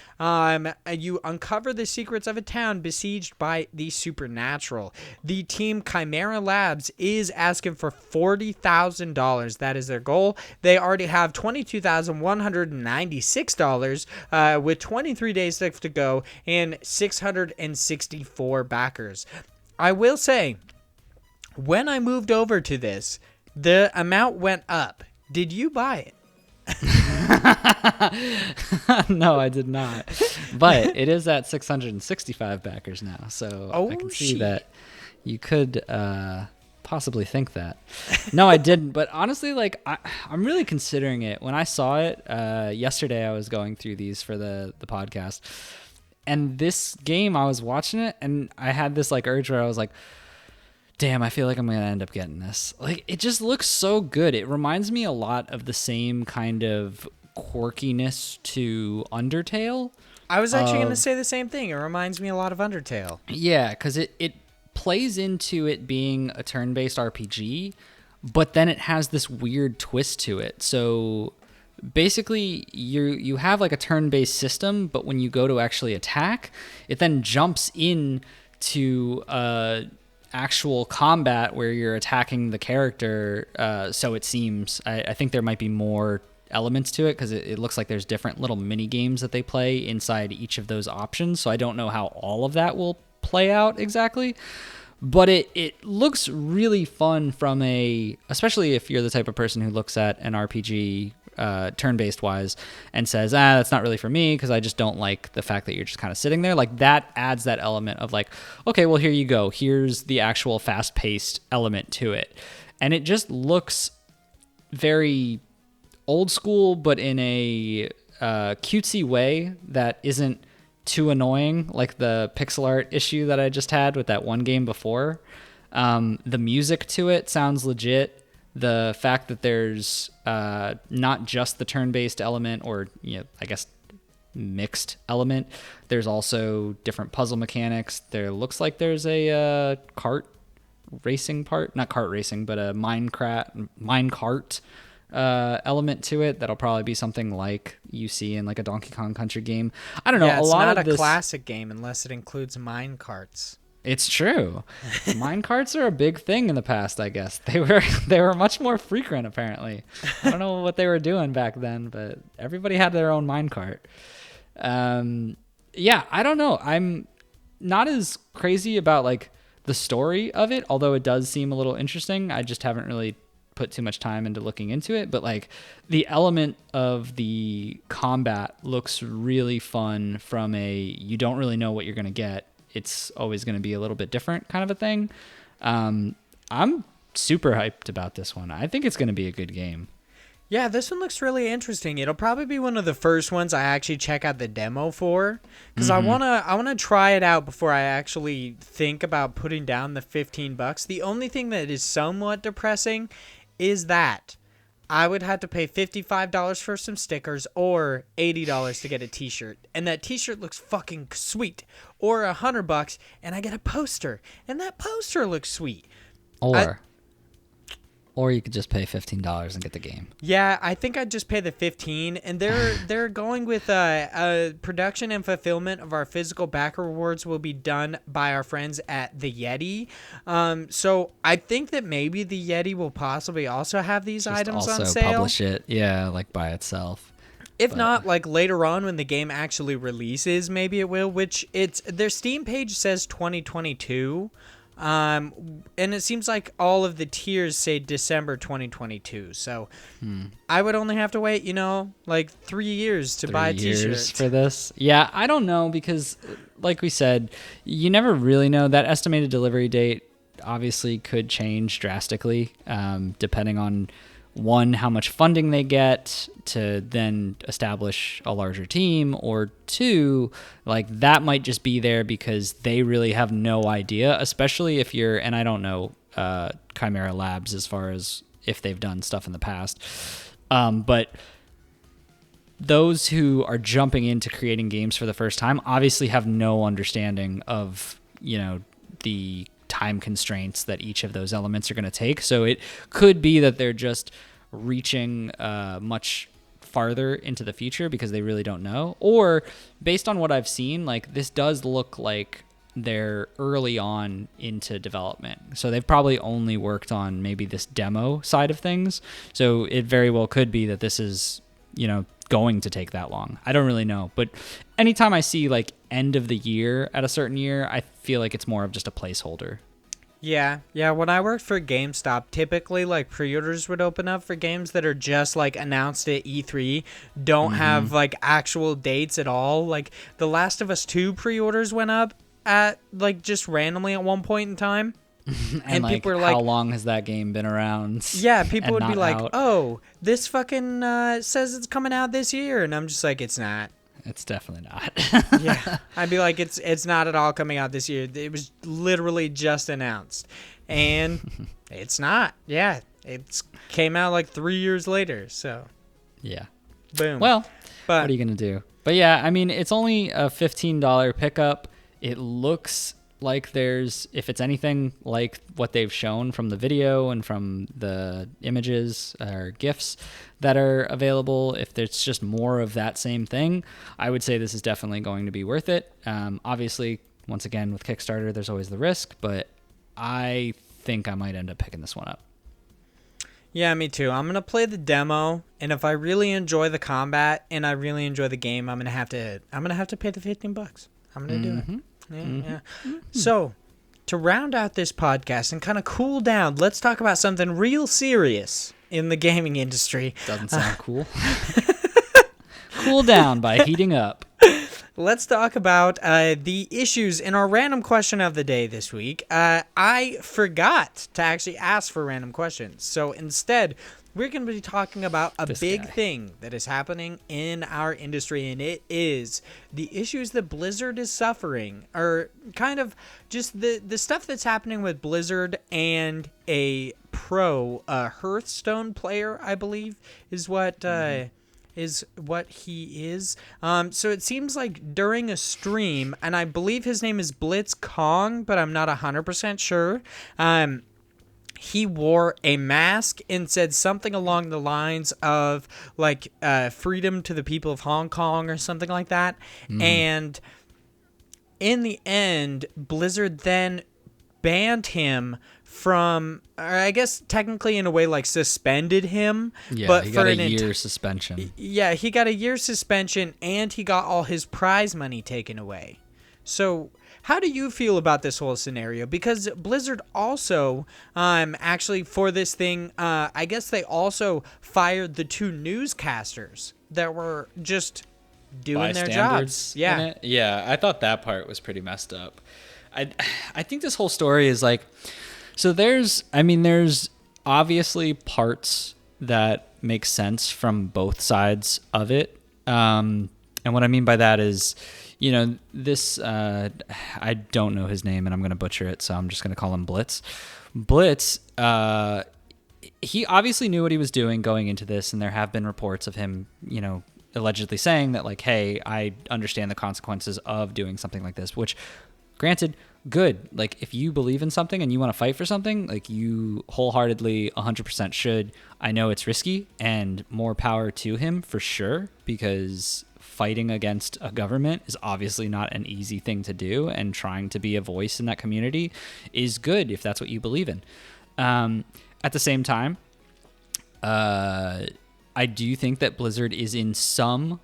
You uncover the secrets of a town besieged by the supernatural. The team Chimera Labs is asking for $40,000. That is their goal. They already have $22,196 with 23 days left to go and 664 backers. I will say, when I moved over to this, the amount went up. Did you buy it? No, I did not. But it is at 665 backers now, so I can see that you could possibly think that. No, I didn't. But honestly, like I'm really considering it. When I saw it yesterday, I was going through these for the podcast, and this game, I was watching it, and I had this like urge where I was like, damn, I feel like I'm going to end up getting this. Like, it just looks so good. It reminds me a lot of the same kind of quirkiness to Undertale. I was actually going to say the same thing. It reminds me a lot of Undertale. Yeah, because it plays into it being a turn-based RPG, but then it has this weird twist to it. So basically, you have like a turn-based system, but when you go to actually attack, it then jumps in to actual combat where you're attacking the character, so it seems. I think there might be more elements to it because it looks like there's different little mini games that they play inside each of those options, so I don't know how all of that will play out exactly, but it looks really fun from especially if you're the type of person who looks at an RPG turn-based wise, and says, that's not really for me because I just don't like the fact that you're just kind of sitting there. Like that adds that element of like, okay, well, here you go. Here's the actual fast-paced element to it. And it just looks very old school, but in a cutesy way that isn't too annoying, like the pixel art issue that I just had with that one game before. The music to it sounds legit. The fact that there's not just the turn-based element or, I guess mixed element. There's also different puzzle mechanics. There looks like there's a kart racing part, not kart racing, but a minecart element to it. That'll probably be something like you see in like a Donkey Kong Country game. I don't know. Yeah, it's not of a this, classic game unless it includes mine carts. It's true. Mine carts are a big thing in the past, I guess. They were much more frequent, apparently. I don't know what they were doing back then, but everybody had their own mine cart. Yeah, I don't know. I'm not as crazy about like the story of it, although it does seem a little interesting. I just haven't really put too much time into looking into it, but like the element of the combat looks really fun from you don't really know what you're going to get. It's always going to be a little bit different kind of a thing. I'm super hyped about this one. I think it's going to be a good game. Yeah, this one looks really interesting. It'll probably be one of the first ones I actually check out the demo for, because I wanna try it out before I actually think about putting down the $15. The only thing that is somewhat depressing is that I would have to pay $55 for some stickers or $80 to get a t-shirt. And that t-shirt looks fucking sweet. Or $100 and I get a poster. And that poster looks sweet. Or you could just pay $15 and get the game. Yeah, I think I'd just pay the $15, and they're going with production and fulfillment of our physical backer rewards will be done by our friends at the Yeti. So I think that maybe the Yeti will possibly also have these Just items also on sale. Publish it, yeah, like by itself. If not, like later on when the game actually releases, maybe it will. Which their Steam page says 2022. And it seems like all of the tiers say December 2022. So I would only have to wait, like 3 years to buy a t-shirt for this. Yeah, I don't know because like we said, you never really know. That estimated delivery date obviously could change drastically, depending on how much funding they get to then establish a larger team, or two, like that might just be there because they really have no idea, especially if you're, and I don't know Chimera Labs as far as if they've done stuff in the past, but those who are jumping into creating games for the first time obviously have no understanding of, the time constraints that each of those elements are going to take. So it could be that they're just reaching much farther into the future because they really don't know. Or based on what I've seen, like this does look like they're early on into development. So they've probably only worked on maybe this demo side of things. So it very well could be that this is, going to take that long. I don't really know. But anytime I see like end of the year at a certain year, I feel like it's more of just a placeholder. Yeah. When I worked for GameStop, typically like pre-orders would open up for games that are just like announced at E3, don't have like actual dates at all. Like The Last of Us 2 pre-orders went up at like just randomly at one point in time. and like, people were like, how long has that game been around? Yeah, people would be like, out? oh, this fucking says it's coming out this year. And I'm just like, it's not. It's definitely not. Yeah, I'd be like, it's not at all coming out this year. It was literally just announced. And it's not. Yeah, it came out like 3 years later. So, yeah. Boom. Well, what are you going to do? But yeah, I mean, it's only a $15 pickup. It looks like if it's anything like what they've shown from the video and from the images or GIFs that are available, if there's just more of that same thing, I would say this is definitely going to be worth it. Obviously, once again, with Kickstarter, there's always the risk, but I think I might end up picking this one up. Yeah, me too. I'm going to play the demo, and if I really enjoy the combat and I really enjoy the game, I'm going to have to pay the $15. I'm going to do it. Yeah. So, to round out this podcast and kind of cool down, let's talk about something real serious in the gaming industry. Doesn't sound cool. Cool down by heating up. Let's talk about the issues in our random question of the day this week. I forgot to actually ask for random questions. So instead, we're going to be talking about a big thing that is happening in our industry, and it is the issues that Blizzard is suffering, or kind of just the stuff that's happening with Blizzard and a pro Hearthstone player, I believe, is what... is what he is. So it seems like during a stream, and I believe his name is Blitz Kong, but I'm not 100% sure. He wore a mask and said something along the lines of like freedom to the people of Hong Kong or something like that. And in the end, Blizzard then banned him from, or I guess technically in a way like suspended him. Yeah, but he for got a year suspension. Yeah, he got a year suspension and he got all his prize money taken away. So how do you feel about this whole scenario? Because Blizzard also, actually for this thing, I guess they also fired the 2 newscasters that were just doing their jobs. Yeah. Yeah, I thought that part was pretty messed up. I think this whole story is like, so there's obviously parts that make sense from both sides of it. And what I mean by that is, this, I don't know his name and I'm going to butcher it, so I'm just going to call him Blitz. Blitz, he obviously knew what he was doing going into this, and there have been reports of him, allegedly saying that like, hey, I understand the consequences of doing something like this, which granted, good. Like if you believe in something and you want to fight for something, like you wholeheartedly 100% should. I know it's risky and more power to him for sure, because fighting against a government is obviously not an easy thing to do, and trying to be a voice in that community is good if that's what you believe in. At the same time, I do think that Blizzard is in some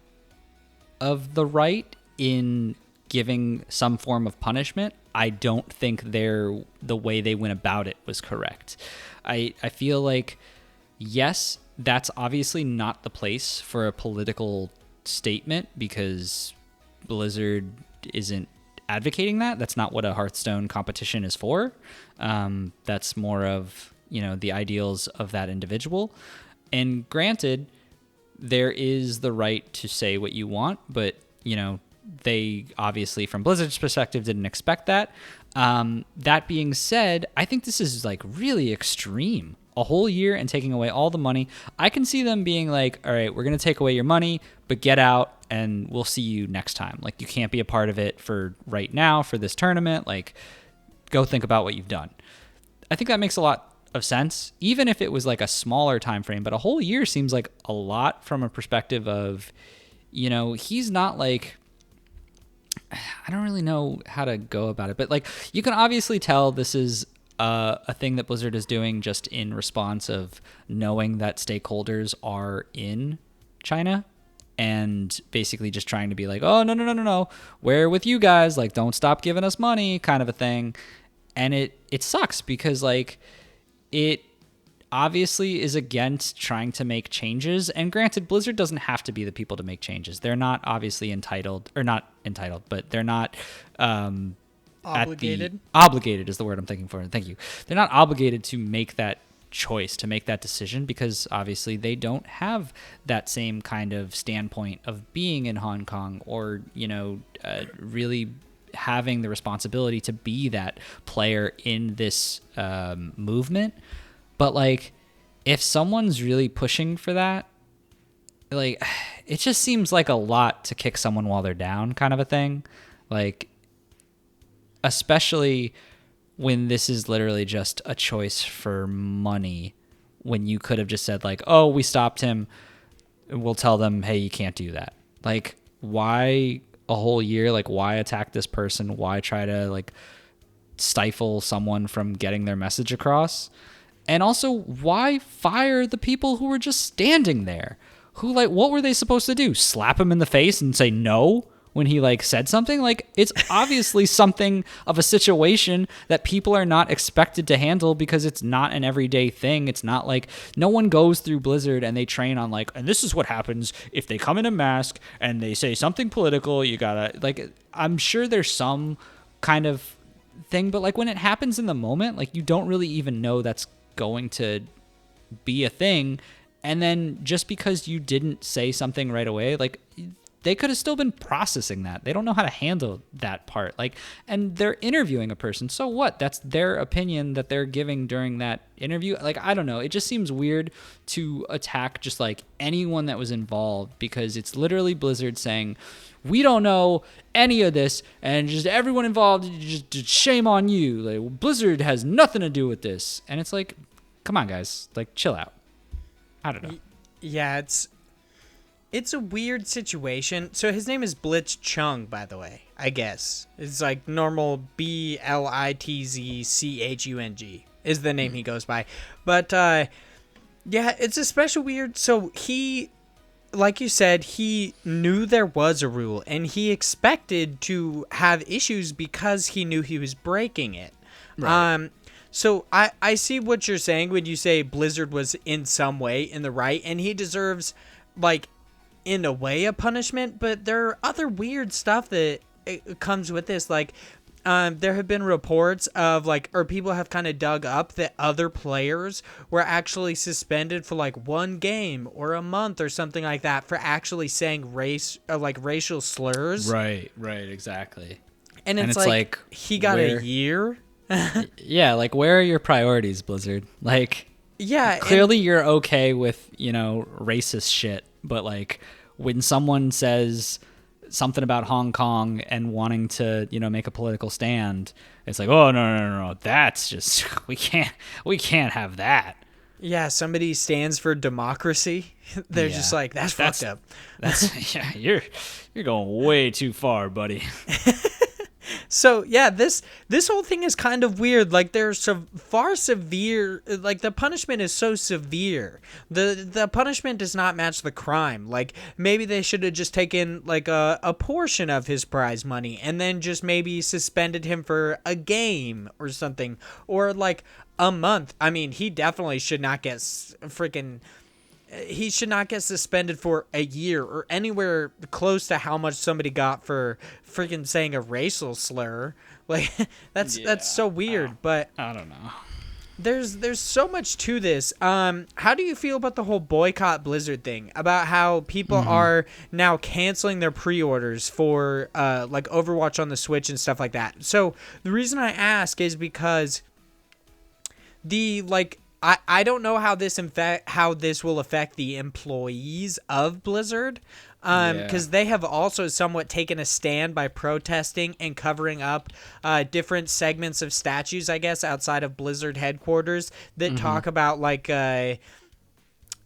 of the right in giving some form of punishment. I don't think the way they went about it was correct. I feel like, yes, that's obviously not the place for a political statement, because Blizzard isn't advocating that. That's not what a Hearthstone competition is for. That's more of, the ideals of that individual. And granted, there is the right to say what you want, but, they obviously, from Blizzard's perspective, didn't expect that. That being said, I think this is like really extreme. A whole year and taking away all the money. I can see them being like, all right, we're going to take away your money, but get out and we'll see you next time. Like, you can't be a part of it for right now, for this tournament. Like, go think about what you've done. I think that makes a lot of sense, even if it was like a smaller time frame, but a whole year seems like a lot from a perspective of, he's not like, I don't really know how to go about it, but like, you can obviously tell this is a thing that Blizzard is doing just in response of knowing that stakeholders are in China, and basically just trying to be like, oh, no, we're with you guys, like, don't stop giving us money, kind of a thing. And it sucks because like it obviously is against trying to make changes. And granted, Blizzard doesn't have to be the people to make changes. They're not obviously not entitled, but they're not obligated. Obligated is the word I'm thinking for. Thank you. They're not obligated to make that choice, to make that decision, because obviously they don't have that same kind of standpoint of being in Hong Kong, or really having the responsibility to be that player in this movement. But like, if someone's really pushing for that, like, it just seems like a lot to kick someone while they're down, kind of a thing. Like, especially when this is literally just a choice for money, when you could have just said like, oh, we stopped him, we'll tell them, hey, you can't do that. Like, why a whole year? Like, why attack this person? Why try to like stifle someone from getting their message across? And also, why fire the people who were just standing there? Who, like, what were they supposed to do? Slap him in the face and say no? when he like said something. Like, it's obviously something of a situation that people are not expected to handle because it's not an everyday thing. It's not like no one goes through Blizzard and they train on like, and this is what happens if they come in a mask and they say something political. You gotta like, I'm sure there's some kind of thing, but like when it happens in the moment, like you don't really even know that's going to be a thing. And then just because you didn't say something right away, like they could have still been processing that. They don't know how to handle that part. Like, and they're interviewing a person. So what? That's their opinion that they're giving during that interview. Like, I don't know. It just seems weird to attack just like anyone that was involved, because it's literally Blizzard saying, we don't know any of this, and just everyone involved, just shame on you. Like, Blizzard has nothing to do with this. And it's like, come on, guys. Like, chill out. I don't know. Yeah, it's a weird situation. So his name is Blitz Chung, by the way, I guess. It's like normal BLITZCHUNG is the name he goes by. But, yeah, it's especially weird. So he, like you said, he knew there was a rule, and he expected to have issues because he knew he was breaking it. Right. So I see what you're saying when you say Blizzard was in some way in the right, and he deserves, like, in a way, a punishment, but there are other weird stuff that it comes with this. Like, there have been reports of, like, or people have kind of dug up that other players were actually suspended for, like, one game or a month or something like that for actually saying racial slurs. Right, exactly. And it's like he got a year. Yeah, like, where are your priorities, Blizzard? Like, yeah, clearly you're okay with, you know, racist shit, but like when someone says something about Hong Kong and wanting to, you know, make a political stand, it's like, oh no, that's just we can't have that. Yeah, somebody stands for democracy. They're just like, that's fucked up. That's yeah, you're going way too far, buddy. So yeah, this whole thing is kind of weird. Like, they're so far severe. Like, the punishment is so severe. The punishment does not match the crime. Like, maybe they should have just taken like a portion of his prize money and then just maybe suspended him for a game or something, or like a month. I mean, he definitely should not get he should not get suspended for a year or anywhere close to how much somebody got for freaking saying a racial slur. Like, that's so weird. But I don't know. There's so much to this. How do you feel about the whole boycott Blizzard thing? About how people are now canceling their pre-orders for like Overwatch on the Switch and stuff like that. So the reason I ask is because I don't know how this will affect the employees of Blizzard, because they have also somewhat taken a stand by protesting and covering up different segments of statues, I guess, outside of Blizzard headquarters that talk about like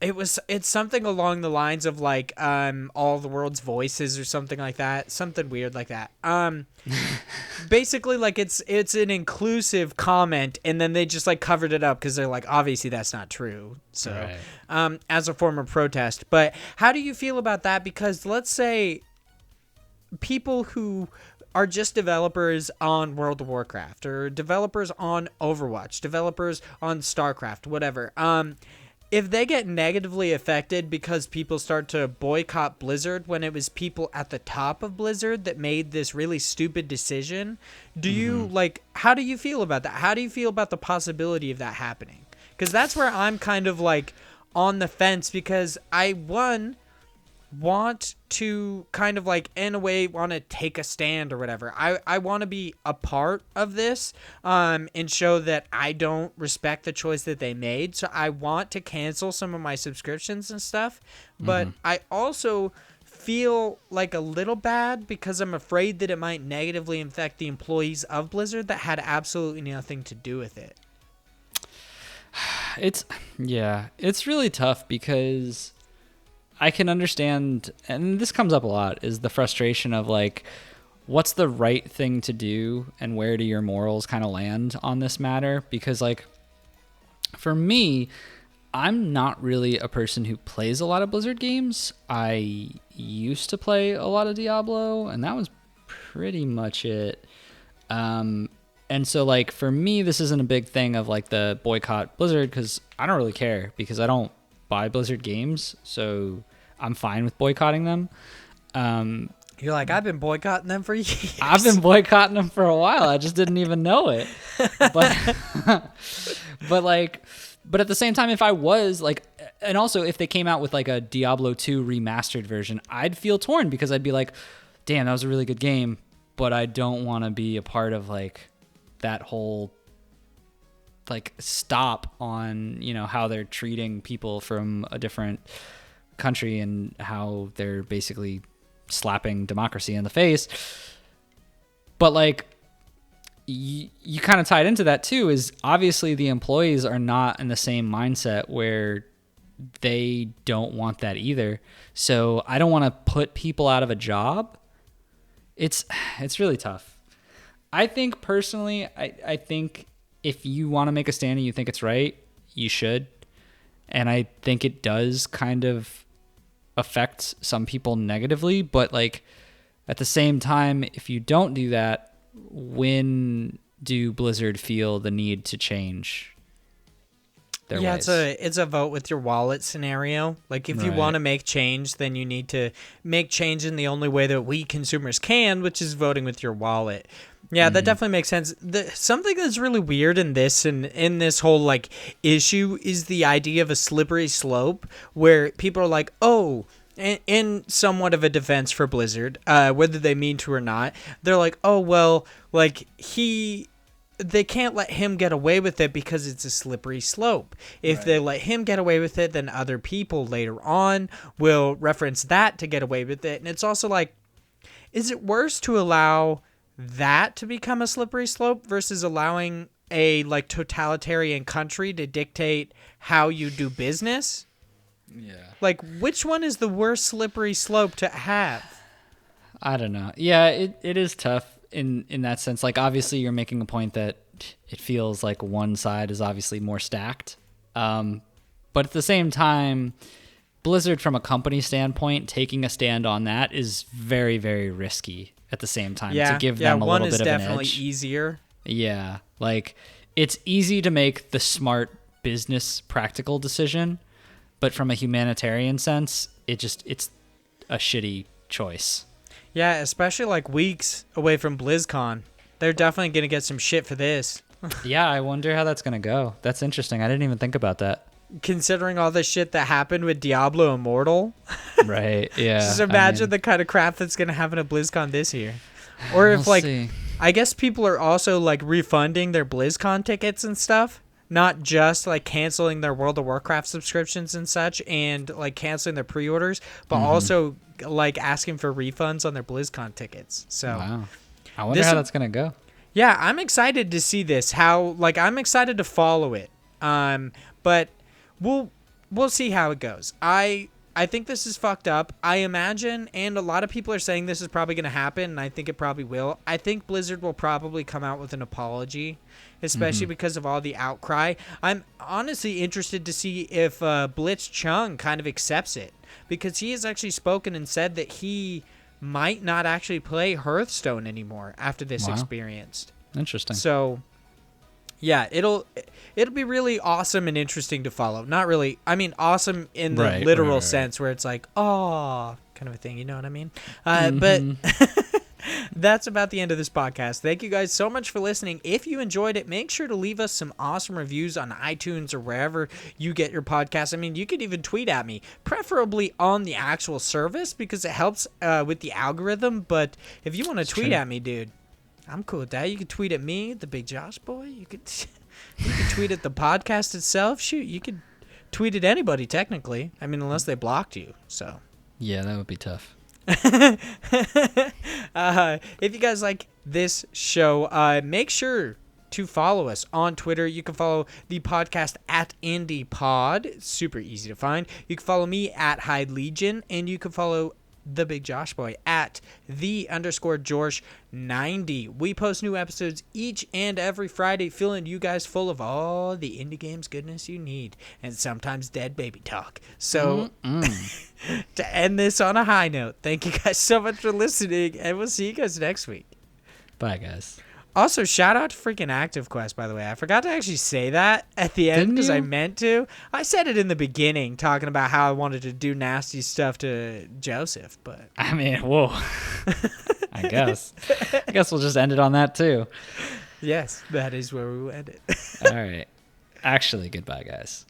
it's something along the lines of like all the world's voices or something like that, something weird like that. Basically, like, it's an inclusive comment, and then they just like covered it up because they're like, obviously that's not true. So as a form of protest. But how do you feel about that? Because let's say people who are just developers on World of Warcraft, or developers on Overwatch, developers on StarCraft, whatever, if they get negatively affected because people start to boycott Blizzard when it was people at the top of Blizzard that made this really stupid decision, do you how do you feel about that? How do you feel about the possibility of that happening? Because that's where I'm kind of like on the fence, because I want to kind of like in a way want to take a stand or whatever. I want to be a part of this and show that I don't respect the choice that they made. So I want to cancel some of my subscriptions and stuff, but I also feel like a little bad because I'm afraid that it might negatively affect the employees of Blizzard that had absolutely nothing to do with it. It's really tough because I can understand, and this comes up a lot, is the frustration of like, what's the right thing to do and where do your morals kind of land on this matter? Because like, for me, I'm not really a person who plays a lot of Blizzard games. I used to play a lot of Diablo, and that was pretty much it. And so, like, for me, this isn't a big thing of, like, the boycott Blizzard, because I don't really care, because I don't buy Blizzard games, so I'm fine with boycotting them. You're like, I've been boycotting them for years. I've been boycotting them for a while. I just didn't even know it. But, but at the same time, if I was, like, and also if they came out with, like, a Diablo 2 remastered version, I'd feel torn, because I'd be like, damn, that was a really good game, but I don't want to be a part of, like, that whole like stop on, you know, how they're treating people from a different country and how they're basically slapping democracy in the face. But like you kind of tied into that too, is obviously the employees are not in the same mindset where they don't want that either. So I don't want to put people out of a job. It's really tough. I think personally, I think if you want to make a stand and you think it's right, you should. And I think it does kind of affect some people negatively. But like at the same time, if you don't do that, when do Blizzard feel the need to change their ways? It's a vote with your wallet scenario. Like if you want to make change, then you need to make change in the only way that we consumers can, which is voting with your wallet. Yeah, that definitely makes sense. Something that's really weird in this and in this whole like issue is the idea of a slippery slope, where people are like, oh, in somewhat of a defense for Blizzard, whether they mean to or not, they're like, oh, well, like they can't let him get away with it because it's a slippery slope. If they let him get away with it, then other people later on will reference that to get away with it. And it's also like, is it worse to allow that to become a slippery slope versus allowing a like totalitarian country to dictate how you do business? Yeah. Like, which one is the worst slippery slope to have? I don't know. Yeah, it is tough in that sense. Like, obviously you're making a point that it feels like one side is obviously more stacked. But at the same time, Blizzard, from a company standpoint, taking a stand on that is very, very risky at the same time, to give them a little bit of an edge. One is definitely easier. Yeah. Like, it's easy to make the smart business practical decision, but from a humanitarian sense, it's a shitty choice. Yeah, especially like weeks away from BlizzCon. They're definitely going to get some shit for this. Yeah, I wonder how that's going to go. That's interesting. I didn't even think about that. Considering all the shit that happened with Diablo Immortal. Right, yeah. Just imagine the kind of crap that's going to happen at BlizzCon this year. Or if We'll see. I guess people are also like refunding their BlizzCon tickets and stuff. Not just like canceling their World of Warcraft subscriptions and such and like canceling their pre-orders, but also like asking for refunds on their BlizzCon tickets. So wow. I wonder how that's going to go. Yeah, I'm excited to see this. I'm excited to follow it. But we'll see how it goes. I think this is fucked up. I imagine, and a lot of people are saying this is probably going to happen, and I think it probably will. I think Blizzard will probably come out with an apology, especially because of all the outcry. I'm honestly interested to see if Blitz Chung kind of accepts it, because he has actually spoken and said that he might not actually play Hearthstone anymore after this experience. Interesting. So yeah, it'll be really awesome and interesting to follow. Not really, I mean awesome in the literal sense where it's like, oh, kind of a thing, you know what I mean? But that's about the end of this podcast. Thank you guys so much for listening. If you enjoyed it, make sure to leave us some awesome reviews on iTunes or wherever you get your podcast. I mean, you could even tweet at me, preferably on the actual service because it helps with the algorithm. But if you want to tweet at me, dude, I'm cool with that. You could tweet at me, the Big Josh Boy. You could tweet at the podcast itself. Shoot, you could tweet at anybody technically. I mean, unless they blocked you. So yeah, that would be tough. If you guys like this show, make sure to follow us on Twitter. You can follow the podcast at IndiePod. It's super easy to find. You can follow me at Hyde Legion, and you can follow the Big Josh Boy at _George90. We post new episodes each and every Friday, filling you guys full of all the indie games goodness you need, and sometimes dead baby talk. So to end this on a high note, thank you guys so much for listening, and we'll see you guys next week. Bye, guys. Also, shout out to freaking ActiveQuest, by the way. I forgot to actually say that at the end because I meant to. I said it in the beginning, talking about how I wanted to do nasty stuff to Joseph, but... I mean, whoa. I guess we'll just end it on that, too. Yes, that is where we will end it. All right. Actually, goodbye, guys.